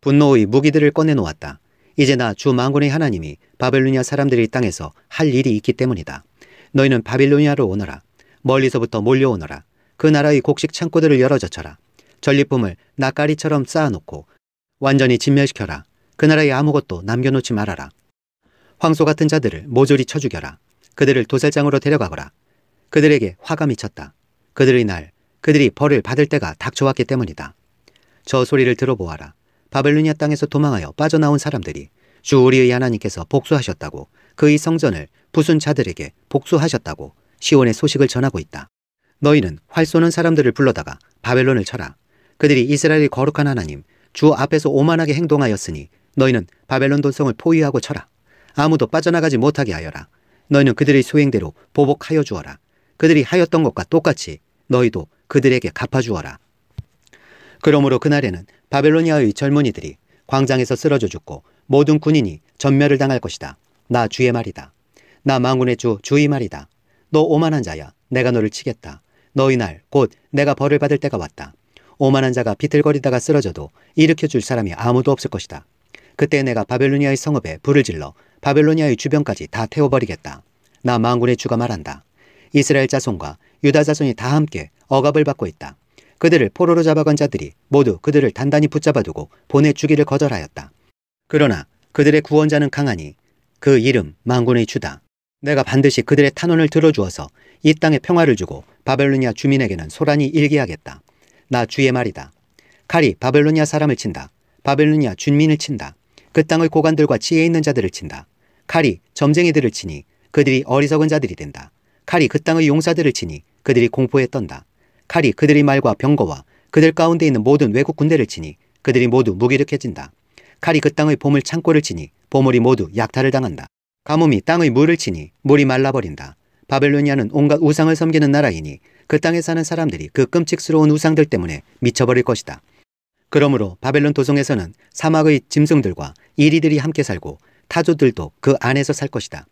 분노의 무기들을 꺼내놓았다. 이제 나 주 만군의 하나님이 바벨로니아 사람들의 땅에서 할 일이 있기 때문이다. 너희는 바빌로니아로 오너라. 멀리서부터 몰려오너라. 그 그 나라의 곡식 창고들을 열어젖혀라. 전리품을 낯가리처럼 쌓아놓고 완전히 진멸시켜라. 그 나라에 아무것도 남겨놓지 말아라. 황소 같은 자들을 모조리 쳐 죽여라. 그들을 도살장으로 데려가거라. 그들에게 화가 미쳤다. 그들이 벌을 받을 때가 닥쳐왔기 때문이다. 저 소리를 들어보아라. 바벨로니아 땅에서 도망하여 빠져나온 사람들이 주 우리의 하나님께서 복수하셨다고, 그의 성전을 부순 자들에게 복수하셨다고 시온의 소식을 전하고 있다. 너희는 활 쏘는 사람들을 불러다가 바벨론을 쳐라. 그들이 이스라엘의 거룩한 하나님 주 앞에서 오만하게 행동하였으니 너희는 바벨론 돈성을 포위하고 쳐라. 아무도 빠져나가지 못하게 하여라. 너희는 그들의 소행대로 보복하여 주어라. 그들이 하였던 것과 똑같이 너희도 그들에게 갚아주어라. 그러므로 그날에는 바벨로니아의 젊은이들이 광장에서 쓰러져 죽고 모든 군인이 전멸을 당할 것이다. 나 주의 말이다. 나 만군의 주 주의 말이다. 너 오만한 자야. 내가 너를 치겠다. 너희 날 곧 내가 벌을 받을 때가 왔다. 오만한 자가 비틀거리다가 쓰러져도 일으켜줄 사람이 아무도 없을 것이다. 그때 내가 바벨로니아의 성읍에 불을 질러 바벨로니아의 주변까지 다 태워버리겠다. 나 만군의 주가 말한다. 이스라엘 자손과 유다 자손이 다 함께 억압을 받고 있다. 그들을 포로로 잡아간 자들이 모두 그들을 단단히 붙잡아두고 보내주기를 거절하였다. 그러나 그들의 구원자는 강하니 그 이름 만군의 주다. 내가 반드시 그들의 탄원을 들어주어서 이 땅에 평화를 주고 바벨로니아 주민에게는 소란이 일게 하겠다. 나 주의 말이다. 칼이 바벨로니아 사람을 친다. 바벨로니아 주민을 친다. 그 땅의 고관들과 지혜 있는 자들을 친다. 칼이 점쟁이들을 치니 그들이 어리석은 자들이 된다. 칼이 그 땅의 용사들을 치니 그들이 공포에 떤다. 칼이 그들의 말과 병거와 그들 가운데 있는 모든 외국 군대를 치니 그들이 모두 무기력해진다. 칼이 그 땅의 보물 창고를 치니 보물이 모두 약탈을 당한다. 가뭄이 땅의 물을 치니 물이 말라버린다. 바벨로니아는 온갖 우상을 섬기는 나라이니 그 땅에 사는 사람들이 그 끔찍스러운 우상들 때문에 미쳐버릴 것이다. 그러므로 바벨론 도성에서는 사막의 짐승들과 이리들이 함께 살고 타조들도 그 안에서 살 것이다.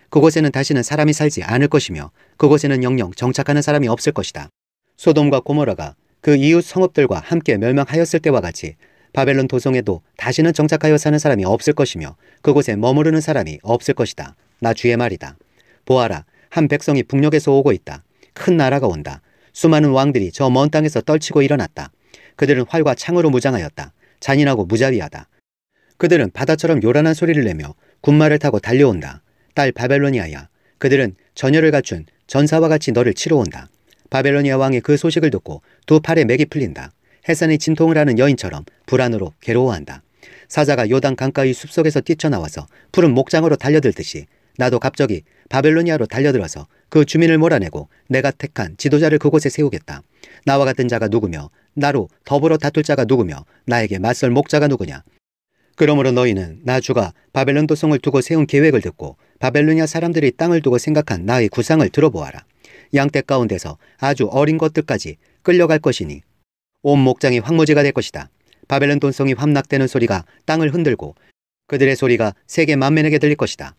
그곳에는 다시는 사람이 살지 않을 것이며 그곳에는 영영 정착하는 사람이 없을 것이다. 소돔과 고모라가 그 이웃 성읍들과 함께 멸망하였을 때와 같이 바벨론 도성에도 다시는 정착하여 사는 사람이 없을 것이며 그곳에 머무르는 사람이 없을 것이다. 나 주의 말이다. 보아라, 한 백성이 북녘에서 오고 있다. 큰 나라가 온다. 수많은 왕들이 저 먼 땅에서 떨치고 일어났다. 그들은 활과 창으로 무장하였다. 잔인하고 무자비하다. 그들은 바다처럼 요란한 소리를 내며 군마를 타고 달려온다. 딸 바벨로니아야, 그들은 전열을 갖춘 전사와 같이 너를 치러 온다. 바벨로니아 왕이 그 소식을 듣고 두 팔에 맥이 풀린다. 해산의 진통을 하는 여인처럼 불안으로 괴로워한다. 사자가 요단 강가의 숲속에서 뛰쳐나와서 푸른 목장으로 달려들듯이 나도 갑자기 바벨로니아로 달려들어서 그 주민을 몰아내고 내가 택한 지도자를 그곳에 세우겠다. 나와 같은 자가 누구며 나로 더불어 다툴 자가 누구며 나에게 맞설 목자가 누구냐. 그러므로 너희는 나 주가 바벨론 도성을 두고 세운 계획을 듣고 바벨로니아 사람들이 땅을 두고 생각한 나의 구상을 들어보아라. 양떼 가운데서 아주 어린 것들까지 끌려갈 것이니 온 목장이 황무지가 될 것이다. 바벨론 돈성이 함락되는 소리가 땅을 흔들고 그들의 소리가 세계 만민에게 들릴 것이다.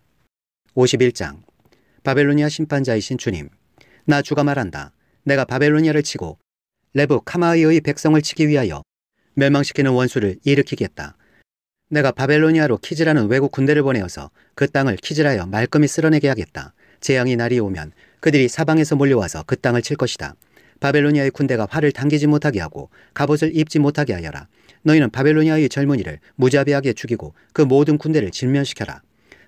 51장. 바벨로니아 심판자이신 주님, 나 주가 말한다. 내가 바벨로니아를 치고 레브 카마이의 백성을 치기 위하여 멸망시키는 원수를 일으키겠다. 내가 바벨로니아로 키즈라는 외국 군대를 보내어서 그 땅을 키즈라여 말끔히 쓸어내게 하겠다. 재앙이 날이 오면 그들이 사방에서 몰려와서 그 땅을 칠 것이다. 바벨로니아의 군대가 활을 당기지 못하게 하고 갑옷을 입지 못하게 하여라. 너희는 바벨로니아의 젊은이를 무자비하게 죽이고 그 모든 군대를 진멸시켜라.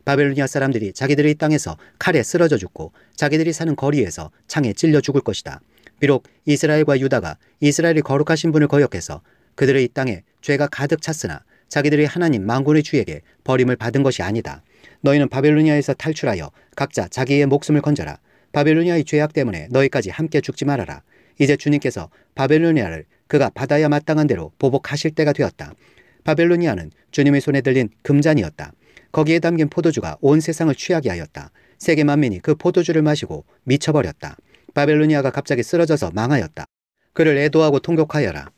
바벨로니아 사람들이 자기들의 땅에서 칼에 쓰러져 죽고 자기들이 사는 거리에서 창에 찔려 죽을 것이다. 비록 이스라엘과 유다가 이스라엘이 거룩하신 분을 거역해서 그들의 땅에 죄가 가득 찼으나 자기들의 하나님 만군의 주에게 버림을 받은 것이 아니다. 너희는 바벨로니아에서 탈출하여 각자 자기의 목숨을 건져라. 바벨로니아의 죄악 때문에 너희까지 함께 죽지 말아라. 이제 주님께서 바벨로니아를 그가 받아야 마땅한 대로 보복하실 때가 되었다. 바벨로니아는 주님의 손에 들린 금잔이었다. 거기에 담긴 포도주가 온 세상을 취하게 하였다. 세계 만민이 그 포도주를 마시고 미쳐버렸다. 바벨로니아가 갑자기 쓰러져서 망하였다. 그를 애도하고 통곡하여라.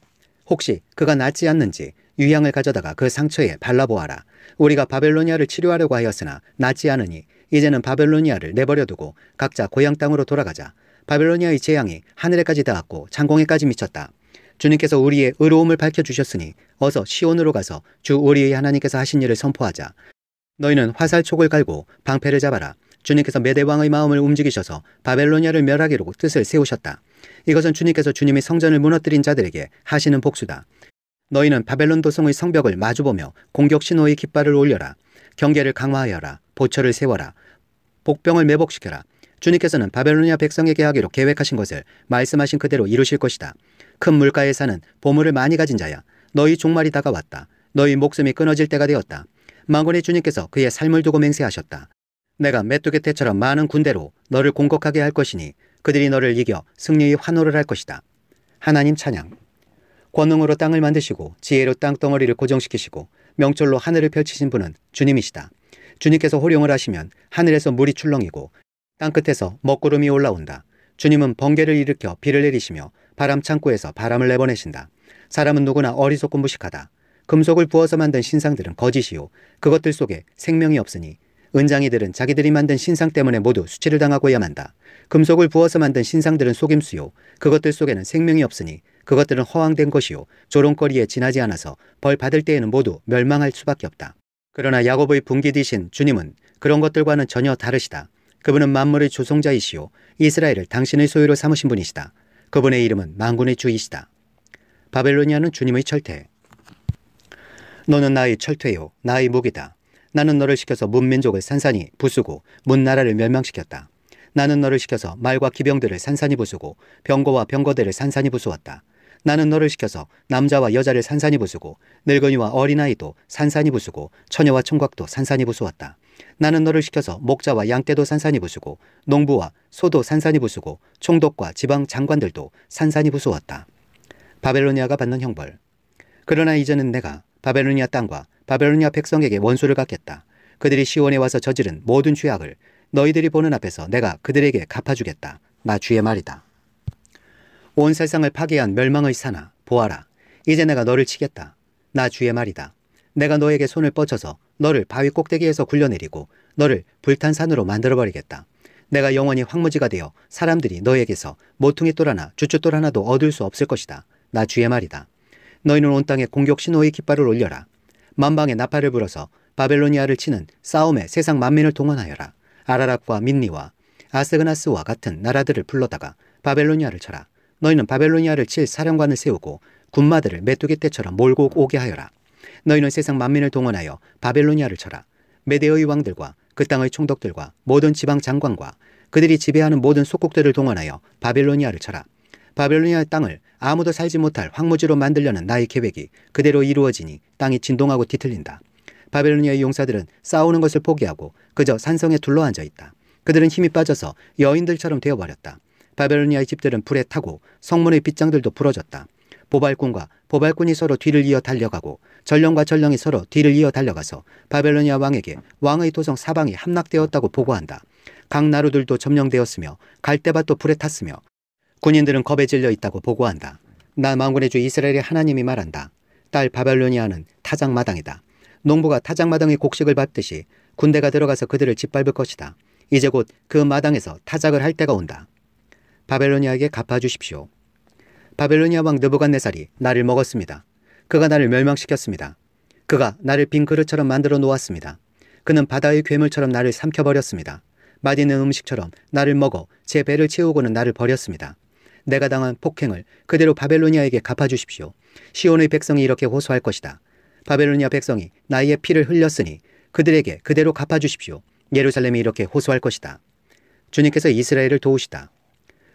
혹시 그가 낫지 않는지 유향을 가져다가 그 상처에 발라보아라. 우리가 바벨로니아를 치료하려고 하였으나 낫지 않으니 이제는 바벨로니아를 내버려두고 각자 고향 땅으로 돌아가자. 바벨로니아의 재앙이 하늘에까지 닿았고 창공에까지 미쳤다. 주님께서 우리의 의로움을 밝혀주셨으니 어서 시온으로 가서 주 우리의 하나님께서 하신 일을 선포하자. 너희는 화살촉을 갈고 방패를 잡아라. 주님께서 메대 왕의 마음을 움직이셔서 바벨로니아를 멸하기로 뜻을 세우셨다. 이것은 주님께서 주님이 성전을 무너뜨린 자들에게 하시는 복수다. 너희는 바벨론 도성의 성벽을 마주보며 공격 신호의 깃발을 올려라. 경계를 강화하여라. 보초를 세워라. 복병을 매복시켜라. 주님께서는 바벨로니아 백성에게 하기로 계획하신 것을 말씀하신 그대로 이루실 것이다. 큰 물가에 사는 보물을 많이 가진 자야. 너희 종말이 다가왔다. 너희 목숨이 끊어질 때가 되었다. 만군의 주님께서 그의 삶을 두고 맹세하셨다. 내가 메뚜기 떼처럼 많은 군대로 너를 공격하게 할 것이니 그들이 너를 이겨 승리의 환호를 할 것이다. 하나님 찬양. 권능으로 땅을 만드시고 지혜로 땅덩어리를 고정시키시고 명철로 하늘을 펼치신 분은 주님이시다. 주님께서 호령을 하시면 하늘에서 물이 출렁이고 땅끝에서 먹구름이 올라온다. 주님은 번개를 일으켜 비를 내리시며 바람 창고에서 바람을 내보내신다. 사람은 누구나 어리석고 무식하다. 금속을 부어서 만든 신상들은 거짓이요 그것들 속에 생명이 없으니 은장이들은 자기들이 만든 신상 때문에 모두 수치를 당하고야 만다. 금속을 부어서 만든 신상들은 속임수요 그것들 속에는 생명이 없으니 그것들은 허황된 것이요 조롱거리에 지나지 않아서 벌 받을 때에는 모두 멸망할 수밖에 없다. 그러나 야곱의 분기디신 주님은 그런 것들과는 전혀 다르시다. 그분은 만물의 조성자이시요 이스라엘을 당신의 소유로 삼으신 분이시다. 그분의 이름은 만군의 주이시다. 바벨로니아는 주님의 철퇴. 너는 나의 철퇴요 나의 무기다. 나는 너를 시켜서 문민족을 산산히 부수고 문나라를 멸망시켰다. 나는 너를 시켜서 말과 기병들을 산산히 부수고 병거와 병거들을 산산히 부수었다. 나는 너를 시켜서 남자와 여자를 산산히 부수고 늙은이와 어린아이도 산산히 부수고 처녀와 총각도 산산히 부수었다. 나는 너를 시켜서 목자와 양떼도 산산히 부수고 농부와 소도 산산히 부수고 총독과 지방 장관들도 산산히 부수었다. 바벨로니아가 받는 형벌. 그러나 이제는 내가 바벨로니아 땅과 바벨로니아 백성에게 원수를 갚겠다. 그들이 시온에 와서 저지른 모든 죄악을 너희들이 보는 앞에서 내가 그들에게 갚아주겠다. 나 주의 말이다. 온 세상을 파괴한 멸망의 산아 보아라. 이제 내가 너를 치겠다. 나 주의 말이다. 내가 너에게 손을 뻗쳐서 너를 바위 꼭대기에서 굴려내리고 너를 불탄 산으로 만들어버리겠다. 내가 영원히 황무지가 되어 사람들이 너에게서 모퉁이 돌 하나 주춧돌 하나도 얻을 수 없을 것이다. 나 주의 말이다. 너희는 온 땅에 공격 신호의 깃발을 올려라. 만방에 나팔을 불어서 바벨로니아를 치는 싸움에 세상 만민을 동원하여라. 아라락과 민니와 아스그나스와 같은 나라들을 불러다가 바벨로니아를 쳐라. 너희는 바벨로니아를 칠 사령관을 세우고 군마들을 메뚜기 떼처럼 몰고 오게 하여라. 너희는 세상 만민을 동원하여 바벨로니아를 쳐라. 메대의 왕들과 그 땅의 총독들과 모든 지방 장관과 그들이 지배하는 모든 속국들을 동원하여 바벨로니아를 쳐라. 바벨로니아의 땅을 아무도 살지 못할 황무지로 만들려는 나의 계획이 그대로 이루어지니 땅이 진동하고 뒤틀린다. 바벨로니아의 용사들은 싸우는 것을 포기하고 그저 산성에 둘러앉아 있다. 그들은 힘이 빠져서 여인들처럼 되어버렸다. 바벨로니아의 집들은 불에 타고 성문의 빗장들도 부러졌다. 보발꾼과 보발꾼이 서로 뒤를 이어 달려가고 전령과 전령이 서로 뒤를 이어 달려가서 바벨로니아 왕에게 왕의 도성 사방이 함락되었다고 보고한다. 각 나루들도 점령되었으며 갈대밭도 불에 탔으며 군인들은 겁에 질려 있다고 보고한다. 나 만군의 주 이스라엘의 하나님이 말한다. 딸 바벨로니아는 타작마당이다. 농부가 타작마당의 곡식을 밟듯이 군대가 들어가서 그들을 짓밟을 것이다. 이제 곧 그 마당에서 타작을 할 때가 온다. 바벨로니아에게 갚아주십시오. 바벨로니아 왕 느부갓네살이 나를 먹었습니다. 그가 나를 멸망시켰습니다. 그가 나를 빈 그릇처럼 만들어 놓았습니다. 그는 바다의 괴물처럼 나를 삼켜버렸습니다. 맛있는 음식처럼 나를 먹어 제 배를 채우고는 나를 버렸습니다. 내가 당한 폭행을 그대로 바벨로니아에게 갚아주십시오. 시온의 백성이 이렇게 호소할 것이다. 바벨로니아 백성이 나의 피를 흘렸으니 그들에게 그대로 갚아주십시오. 예루살렘이 이렇게 호소할 것이다. 주님께서 이스라엘을 도우시다.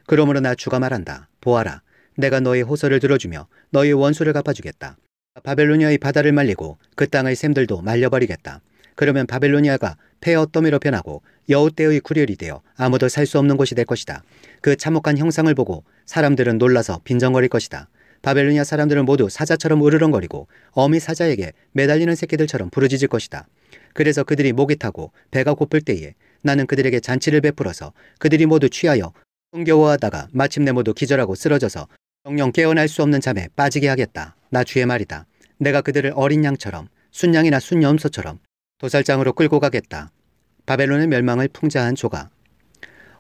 그러므로 나 주가 말한다. 보아라. 내가 너의 호소를 들어주며 너의 원수를 갚아주겠다. 바벨로니아의 바다를 말리고 그 땅의 샘들도 말려버리겠다. 그러면 바벨로니아가 폐어더미로 변하고 여우떼의 구렬이 되어 아무도 살 수 없는 곳이 될 것이다. 그 참혹한 형상을 보고 사람들은 놀라서 빈정거릴 것이다. 바벨로니아 사람들은 모두 사자처럼 으르렁거리고 어미 사자에게 매달리는 새끼들처럼 부르짖을 것이다. 그래서 그들이 목이 타고 배가 고플 때에 나는 그들에게 잔치를 베풀어서 그들이 모두 취하여 흥겨워하다가 마침내 모두 기절하고 쓰러져서 영영 깨어날 수 없는 잠에 빠지게 하겠다. 나 주의 말이다. 내가 그들을 어린 양처럼 순양이나 순염소처럼 도살장으로 끌고 가겠다. 바벨론의 멸망을 풍자한 조가.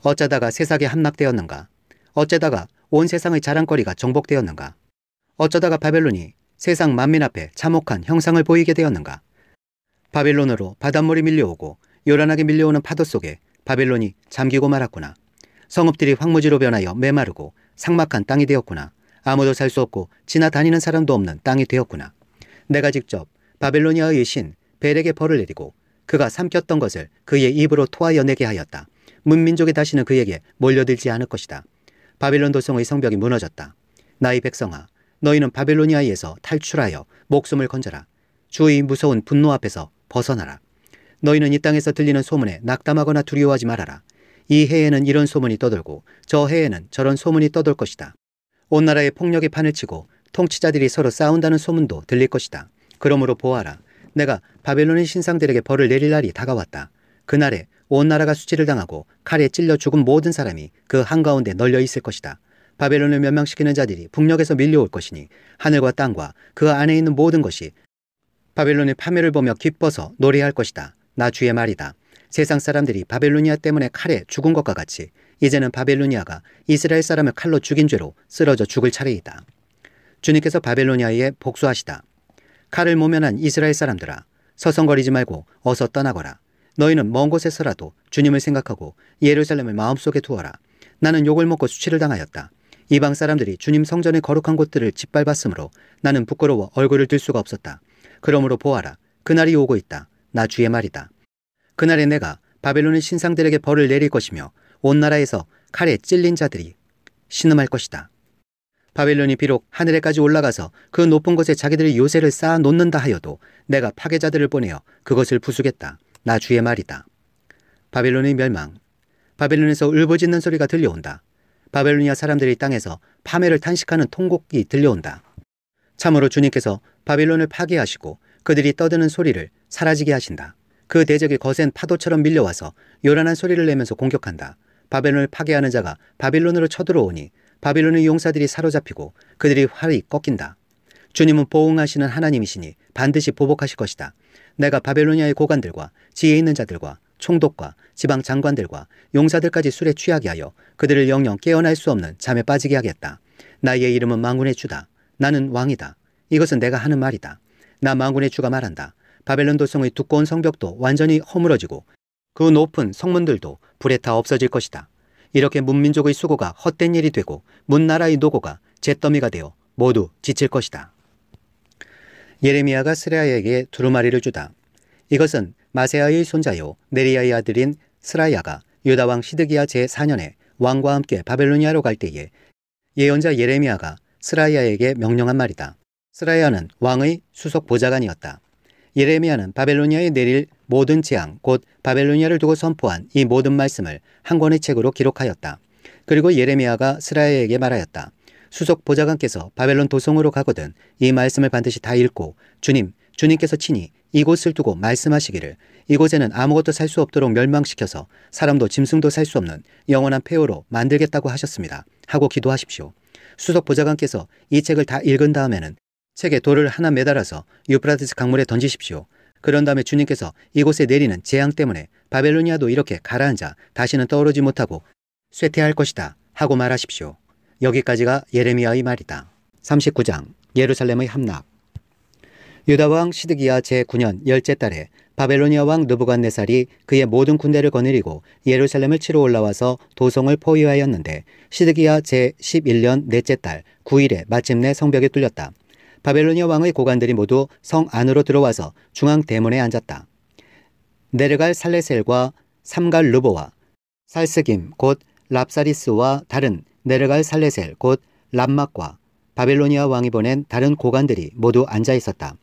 어쩌다가 세상에 함락되었는가? 어쩌다가 온 세상의 자랑거리가 정복되었는가? 어쩌다가 바벨론이 세상 만민 앞에 참혹한 형상을 보이게 되었는가? 바벨론으로 바닷물이 밀려오고 요란하게 밀려오는 파도 속에 바벨론이 잠기고 말았구나. 성읍들이 황무지로 변하여 메마르고 삭막한 땅이 되었구나. 아무도 살 수 없고 지나다니는 사람도 없는 땅이 되었구나. 내가 직접 바벨로니아의 신 벨에게 벌을 내리고 그가 삼켰던 것을 그의 입으로 토하여 내게 하였다. 문민족이 다시는 그에게 몰려들지 않을 것이다. 바벨론 도성의 성벽이 무너졌다. 나의 백성아, 너희는 바벨로니아에서 탈출하여 목숨을 건져라. 주의 무서운 분노 앞에서 벗어나라. 너희는 이 땅에서 들리는 소문에 낙담하거나 두려워하지 말아라. 이 해에는 이런 소문이 떠돌고 저 해에는 저런 소문이 떠돌 것이다. 온 나라에 폭력이 판을 치고 통치자들이 서로 싸운다는 소문도 들릴 것이다. 그러므로 보아라. 내가 바벨론의 신상들에게 벌을 내릴 날이 다가왔다. 그날에 온 나라가 수치를 당하고 칼에 찔려 죽은 모든 사람이 그 한가운데 널려 있을 것이다. 바벨론을 멸망시키는 자들이 북녘에서 밀려올 것이니 하늘과 땅과 그 안에 있는 모든 것이 바벨론의 파멸을 보며 기뻐서 노래할 것이다. 나 주의 말이다. 세상 사람들이 바벨로니아 때문에 칼에 죽은 것과 같이 이제는 바벨로니아가 이스라엘 사람을 칼로 죽인 죄로 쓰러져 죽을 차례이다. 주님께서 바벨로니아에 복수하시다. 칼을 모면한 이스라엘 사람들아, 서성거리지 말고 어서 떠나거라. 너희는 먼 곳에서라도 주님을 생각하고 예루살렘을 마음속에 두어라. 나는 욕을 먹고 수치를 당하였다. 이방 사람들이 주님 성전의 거룩한 곳들을 짓밟았으므로 나는 부끄러워 얼굴을 들 수가 없었다. 그러므로 보아라. 그날이 오고 있다. 나 주의 말이다. 그날에 내가 바벨론의 신상들에게 벌을 내릴 것이며 온 나라에서 칼에 찔린 자들이 신음할 것이다. 바벨론이 비록 하늘에까지 올라가서 그 높은 곳에 자기들의 요새를 쌓아 놓는다 하여도 내가 파괴자들을 보내어 그것을 부수겠다. 나 주의 말이다. 바벨론의 멸망. 바벨론에서 울부짖는 소리가 들려온다. 바벨로니아 사람들이 땅에서 파멸을 탄식하는 통곡이 들려온다. 참으로 주님께서 바벨론을 파괴하시고 그들이 떠드는 소리를 사라지게 하신다. 그 대적이 거센 파도처럼 밀려와서 요란한 소리를 내면서 공격한다. 바벨론을 파괴하는 자가 바빌론으로 쳐들어오니 바빌론의 용사들이 사로잡히고 그들이 활이 꺾인다. 주님은 보응하시는 하나님이시니 반드시 보복하실 것이다. 내가 바벨로니아의 고관들과 지혜 있는 자들과 총독과 지방 장관들과 용사들까지 술에 취하게 하여 그들을 영영 깨어날 수 없는 잠에 빠지게 하겠다. 나의 이름은 만군의 주다. 나는 왕이다. 이것은 내가 하는 말이다. 나 만군의 주가 말한다. 바벨론 도성의 두꺼운 성벽도 완전히 허물어지고 그 높은 성문들도 불에 타 없어질 것이다. 이렇게 문민족의 수고가 헛된 일이 되고 문나라의 노고가 잿더미가 되어 모두 지칠 것이다. 예레미야가 스라야에게 두루마리를 주다. 이것은 마세아의 손자요 네리야의 아들인 스라야가 유다왕 시드기야 제4년에 왕과 함께 바벨로니아로 갈 때에 예언자 예레미야가 스라야에게 명령한 말이다. 스라야는 왕의 수석 보좌관이었다. 예레미야는 바벨로니아에 내릴 모든 재앙 곧 바벨로니아를 두고 선포한 이 모든 말씀을 한 권의 책으로 기록하였다. 그리고 예레미야가 스라야에게 말하였다. 수석 보좌관께서 바벨론 도성으로 가거든 이 말씀을 반드시 다 읽고 주님께서 친히 이곳을 두고 말씀하시기를 이곳에는 아무것도 살 수 없도록 멸망시켜서 사람도 짐승도 살 수 없는 영원한 폐허로 만들겠다고 하셨습니다. 하고 기도하십시오. 수석 보좌관께서 이 책을 다 읽은 다음에는 책에 돌을 하나 매달아서 유프라테스 강물에 던지십시오. 그런 다음에 주님께서 이곳에 내리는 재앙 때문에 바벨로니아도 이렇게 가라앉아 다시는 떠오르지 못하고 쇠퇴할 것이다 하고 말하십시오. 여기까지가 예레미야의 말이다. 39장 예루살렘의 함락. 유다왕 시드기야 제9년 10째 달에 바벨로니아 왕 느부갓네살이 그의 모든 군대를 거느리고 예루살렘을 치러 올라와서 도성을 포위하였는데 시드기야 제11년 넷째 달 9일에 마침내 성벽이 뚫렸다. 바벨로니아 왕의 고관들이 모두 성 안으로 들어와서 중앙 대문에 앉았다. 네르갈 살레셀과 삼갈 르보와 살스김 곧 랍사리스와 다른 네르갈 살레셀 곧 람막과 바벨로니아 왕이 보낸 다른 고관들이 모두 앉아 있었다.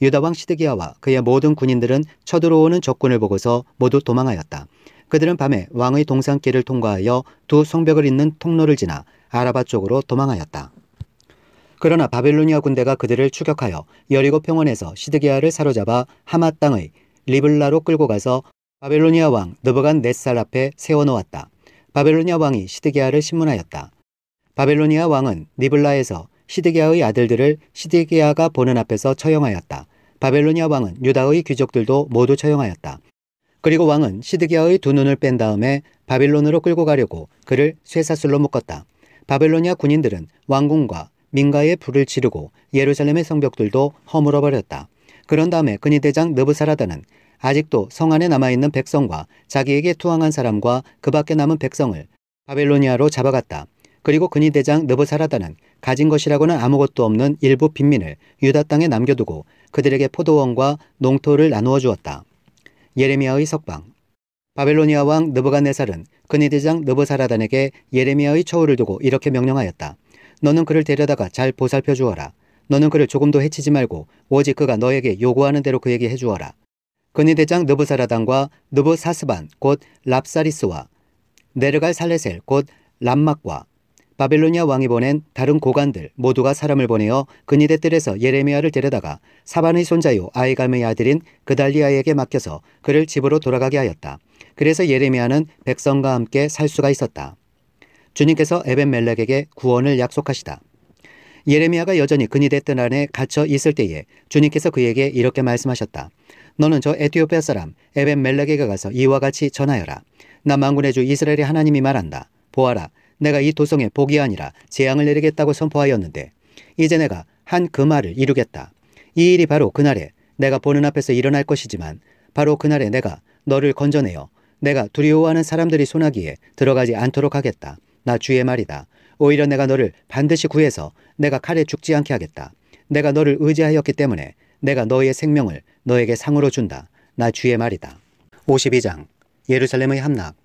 유다왕 시드기야와 그의 모든 군인들은 쳐들어오는 적군을 보고서 모두 도망하였다. 그들은 밤에 왕의 동산길을 통과하여 두 성벽을 잇는 통로를 지나 아라바 쪽으로 도망하였다. 그러나 바벨로니아 군대가 그들을 추격하여 여리고 평원에서 시드기야를 사로잡아 하맛 땅의 리블라로 끌고 가서 바벨로니아 왕 느부갓네살 앞에 세워놓았다. 바벨로니아 왕이 시드기야를 신문하였다. 바벨로니아 왕은 리블라에서 시드기야의 아들들을 시드기야가 보는 앞에서 처형하였다. 바벨로니아 왕은 유다의 귀족들도 모두 처형하였다. 그리고 왕은 시드기야의 두 눈을 뺀 다음에 바빌론으로 끌고 가려고 그를 쇠사슬로 묶었다. 바벨로니아 군인들은 왕궁과 민가에 불을 지르고 예루살렘의 성벽들도 허물어버렸다. 그런 다음에 근위대장 느부사라다는 아직도 성 안에 남아있는 백성과 자기에게 투항한 사람과 그 밖에 남은 백성을 바벨로니아로 잡아갔다. 그리고 근위 대장 느부사라다는 가진 것이라고는 아무것도 없는 일부 빈민을 유다 땅에 남겨두고 그들에게 포도원과 농토를 나누어 주었다. 예레미야의 석방. 바벨로니아 왕 느부갓네살은 근위 대장 느부사라단에게 예레미야의 처우를 두고 이렇게 명령하였다. 너는 그를 데려다가 잘 보살펴 주어라. 너는 그를 조금도 해치지 말고 오직 그가 너에게 요구하는 대로 그에게 해주어라. 근위 대장 느부사라단과 느부사스반 곧 랍사리스와 네르갈 살레셀 곧 람막과 바벨로니아 왕이 보낸 다른 고관들 모두가 사람을 보내어 근위대 뜰에서 예레미야를 데려다가 사반의 손자요 아이감의 아들인 그달리아에게 맡겨서 그를 집으로 돌아가게 하였다. 그래서 예레미야는 백성과 함께 살 수가 있었다. 주님께서 에벤멜렉에게 구원을 약속하시다. 예레미야가 여전히 근위대 뜰 안에 갇혀 있을 때에 주님께서 그에게 이렇게 말씀하셨다. 너는 저 에티오피아 사람 에벤멜렉에게 가서 이와 같이 전하여라. 나 만군의 주 이스라엘의 하나님이 말한다. 보아라, 내가 이 도성에 복이 아니라 재앙을 내리겠다고 선포하였는데 이제 내가 한 그 말을 이루겠다. 이 일이 바로 그날에 내가 보는 앞에서 일어날 것이지만 바로 그날에 내가 너를 건져내어 내가 두려워하는 사람들이 손아귀에 들어가지 않도록 하겠다. 나 주의 말이다. 오히려 내가 너를 반드시 구해서 내가 칼에 죽지 않게 하겠다. 내가 너를 의지하였기 때문에 내가 너의 생명을 너에게 상으로 준다. 나 주의 말이다. 52장 예루살렘의 함락.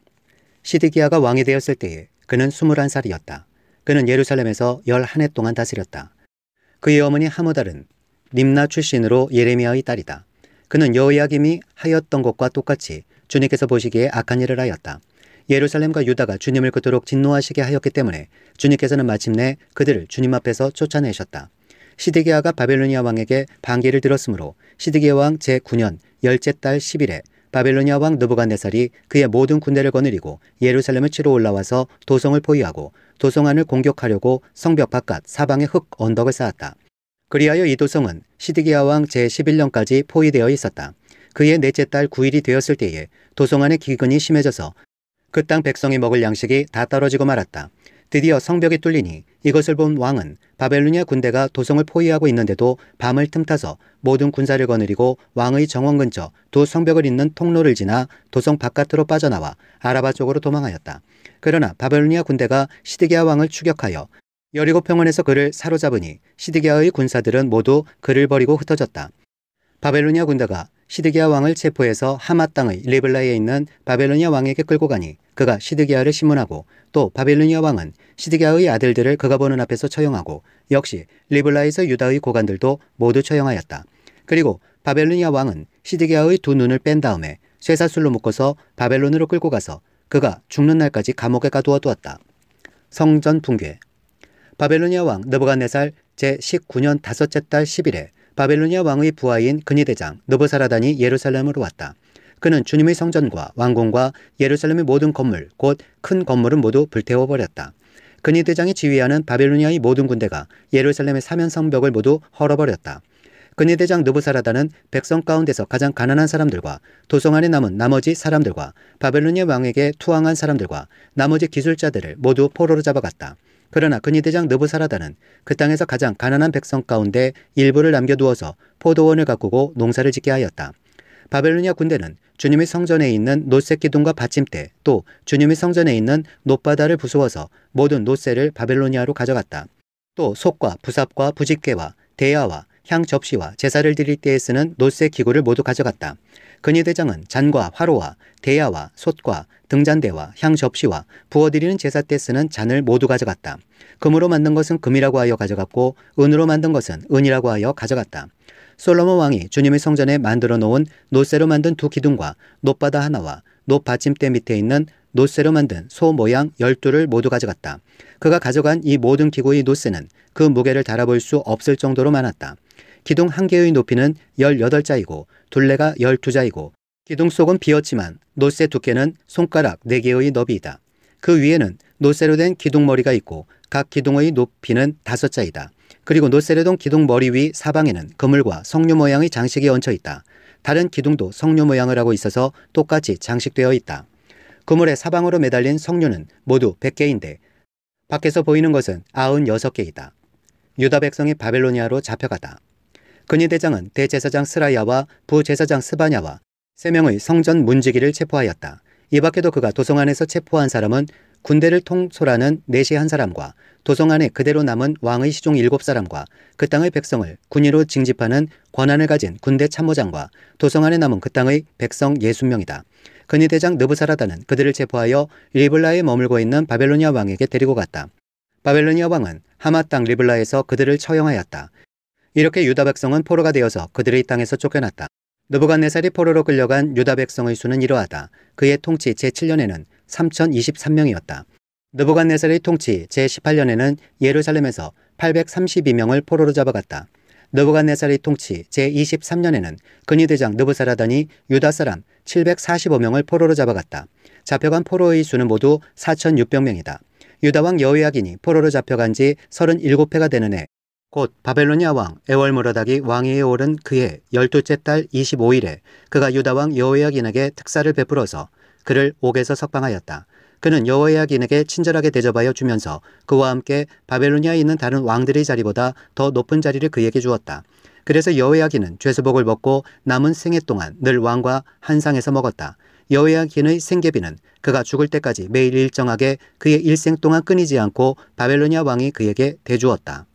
시드기야가 왕이 되었을 때에 그는 21살이었다. 그는 예루살렘에서 11해 동안 다스렸다. 그의 어머니 하무달은 림나 출신으로 예레미야의 딸이다. 그는 여호야김이 하였던 것과 똑같이 주님께서 보시기에 악한 일을 하였다. 예루살렘과 유다가 주님을 그토록 진노하시게 하였기 때문에 주님께서는 마침내 그들을 주님 앞에서 쫓아내셨다. 시드기야가 바벨로니아 왕에게 반기를 들었으므로 시드기야 왕 제9년 열째 달 10일에 바벨로니아 왕 느부갓네살이 그의 모든 군대를 거느리고 예루살렘을 치러 올라와서 도성을 포위하고 도성 안을 공격하려고 성벽 바깥 사방에 흙 언덕을 쌓았다. 그리하여 이 도성은 시드기야 왕 제11년까지 포위되어 있었다. 그의 넷째 달 9일이 되었을 때에 도성 안의 기근이 심해져서 그 땅 백성이 먹을 양식이 다 떨어지고 말았다. 드디어 성벽이 뚫리니 이것을 본 왕은 바벨로니아 군대가 도성을 포위하고 있는데도 밤을 틈타서 모든 군사를 거느리고 왕의 정원 근처 두 성벽을 잇는 통로를 지나 도성 바깥으로 빠져나와 아라바 쪽으로 도망하였다. 그러나 바벨로니아 군대가 시드기야 왕을 추격하여 여리고 평원에서 그를 사로잡으니 시드기야의 군사들은 모두 그를 버리고 흩어졌다. 바벨로니아 군대가 시드기야 왕을 체포해서 하맛 땅의 리블라에 있는 바벨로니아 왕에게 끌고 가니 그가 시드기야를 심문하고 또 바벨로니아 왕은 시드기야의 아들들을 그가 보는 앞에서 처형하고 역시 리블라에서 유다의 고관들도 모두 처형하였다. 그리고 바벨로니아 왕은 시드기야의 두 눈을 뺀 다음에 쇠사슬로 묶어서 바벨론으로 끌고 가서 그가 죽는 날까지 감옥에 가두어두었다. 성전 붕괴. 바벨로니아 왕 느부갓네살 제19년 다섯째 달 10일에 바벨로니아 왕의 부하인 근위대장 느부사라단이 예루살렘으로 왔다. 그는 주님의 성전과 왕궁과 예루살렘의 모든 건물 곧 큰 건물은 모두 불태워버렸다. 근위대장이 지휘하는 바벨로니아의 모든 군대가 예루살렘의 사면 성벽을 모두 헐어버렸다. 근위대장 느부사라단은 백성 가운데서 가장 가난한 사람들과 도성 안에 남은 나머지 사람들과 바벨로니아 왕에게 투항한 사람들과 나머지 기술자들을 모두 포로로 잡아갔다. 그러나 근위대장 느부사라단은 그 땅에서 가장 가난한 백성 가운데 일부를 남겨두어서 포도원을 가꾸고 농사를 짓게 하였다. 바벨로니아 군대는 주님의 성전에 있는 놋새 기둥과 받침대 또 주님의 성전에 있는 놋바다를 부수어서 모든 놋새를 바벨로니아로 가져갔다. 또 솥과 부삽과 부집개와 대야와 향 접시와 제사를 드릴 때에 쓰는 놋새 기구를 모두 가져갔다. 근위대장은 잔과 화로와 대야와 솥과 등잔대와 향 접시와 부어드리는 제사 때 쓰는 잔을 모두 가져갔다. 금으로 만든 것은 금이라고 하여 가져갔고 은으로 만든 것은 은이라고 하여 가져갔다. 솔로몬 왕이 주님의 성전에 만들어 놓은 놋새로 만든 두 기둥과 놋바다 하나와 놋 받침대 밑에 있는 놋새로 만든 소 모양 12를 모두 가져갔다. 그가 가져간 이 모든 기구의 놋새는 그 무게를 달아볼 수 없을 정도로 많았다. 기둥 한 개의 높이는 18자이고 둘레가 12자이고 기둥 속은 비었지만 놋새 두께는 손가락 4개의 너비이다. 그 위에는 놋새로 된 기둥머리가 있고 각 기둥의 높이는 5자이다. 그리고 놋새로 된 기둥머리 위 사방에는 그물과 석류 모양의 장식이 얹혀 있다. 다른 기둥도 석류 모양을 하고 있어서 똑같이 장식되어 있다. 그물의 사방으로 매달린 석류는 모두 100개인데 밖에서 보이는 것은 96개이다. 유다 백성이 바벨로니아로 잡혀가다. 근위대장은 대제사장 스라야와 부제사장 스바냐와 3명의 성전 문지기를 체포하였다. 이 밖에도 그가 도성 안에서 체포한 사람은 군대를 통솔하는 내시 한 사람과 도성 안에 그대로 남은 왕의 시종 7사람과 그 땅의 백성을 군의로 징집하는 권한을 가진 군대 참모장과 도성 안에 남은 그 땅의 백성 60명이다. 근위 대장 느부사라다는 그들을 체포하여 리블라에 머물고 있는 바벨로니아 왕에게 데리고 갔다. 바벨로니아 왕은 하마 땅 리블라에서 그들을 처형하였다. 이렇게 유다 백성은 포로가 되어서 그들의 땅에서 쫓겨났다. 느부갓네살이 포로로 끌려간 유다 백성의 수는 이러하다. 그의 통치 제7년에는 3023명이었다. 느부갓네살의 통치 제18년에는 예루살렘에서 832명을 포로로 잡아갔다. 느부갓네살의 통치 제23년에는 근위대장 느부사라단이 유다 사람 745명을 포로로 잡아갔다. 잡혀간 포로의 수는 모두 4600명이다. 유다왕 여호야긴이 포로로 잡혀간 지 37회가 되는 해, 곧 바벨로니아 왕 에월므로닥이 왕위에 오른 그해 12째 달 25일에 그가 유다왕 여호야긴에게 특사를 베풀어서 그를 옥에서 석방하였다. 그는 여호야긴에게 친절하게 대접하여 주면서 그와 함께 바벨로니아에 있는 다른 왕들의 자리보다 더 높은 자리를 그에게 주었다. 그래서 여호야긴은 죄수복을 벗고 남은 생애 동안 늘 왕과 한 상에서 먹었다. 여호야긴의 생계비는 그가 죽을 때까지 매일 일정하게 그의 일생 동안 끊이지 않고 바벨로니아 왕이 그에게 대주었다.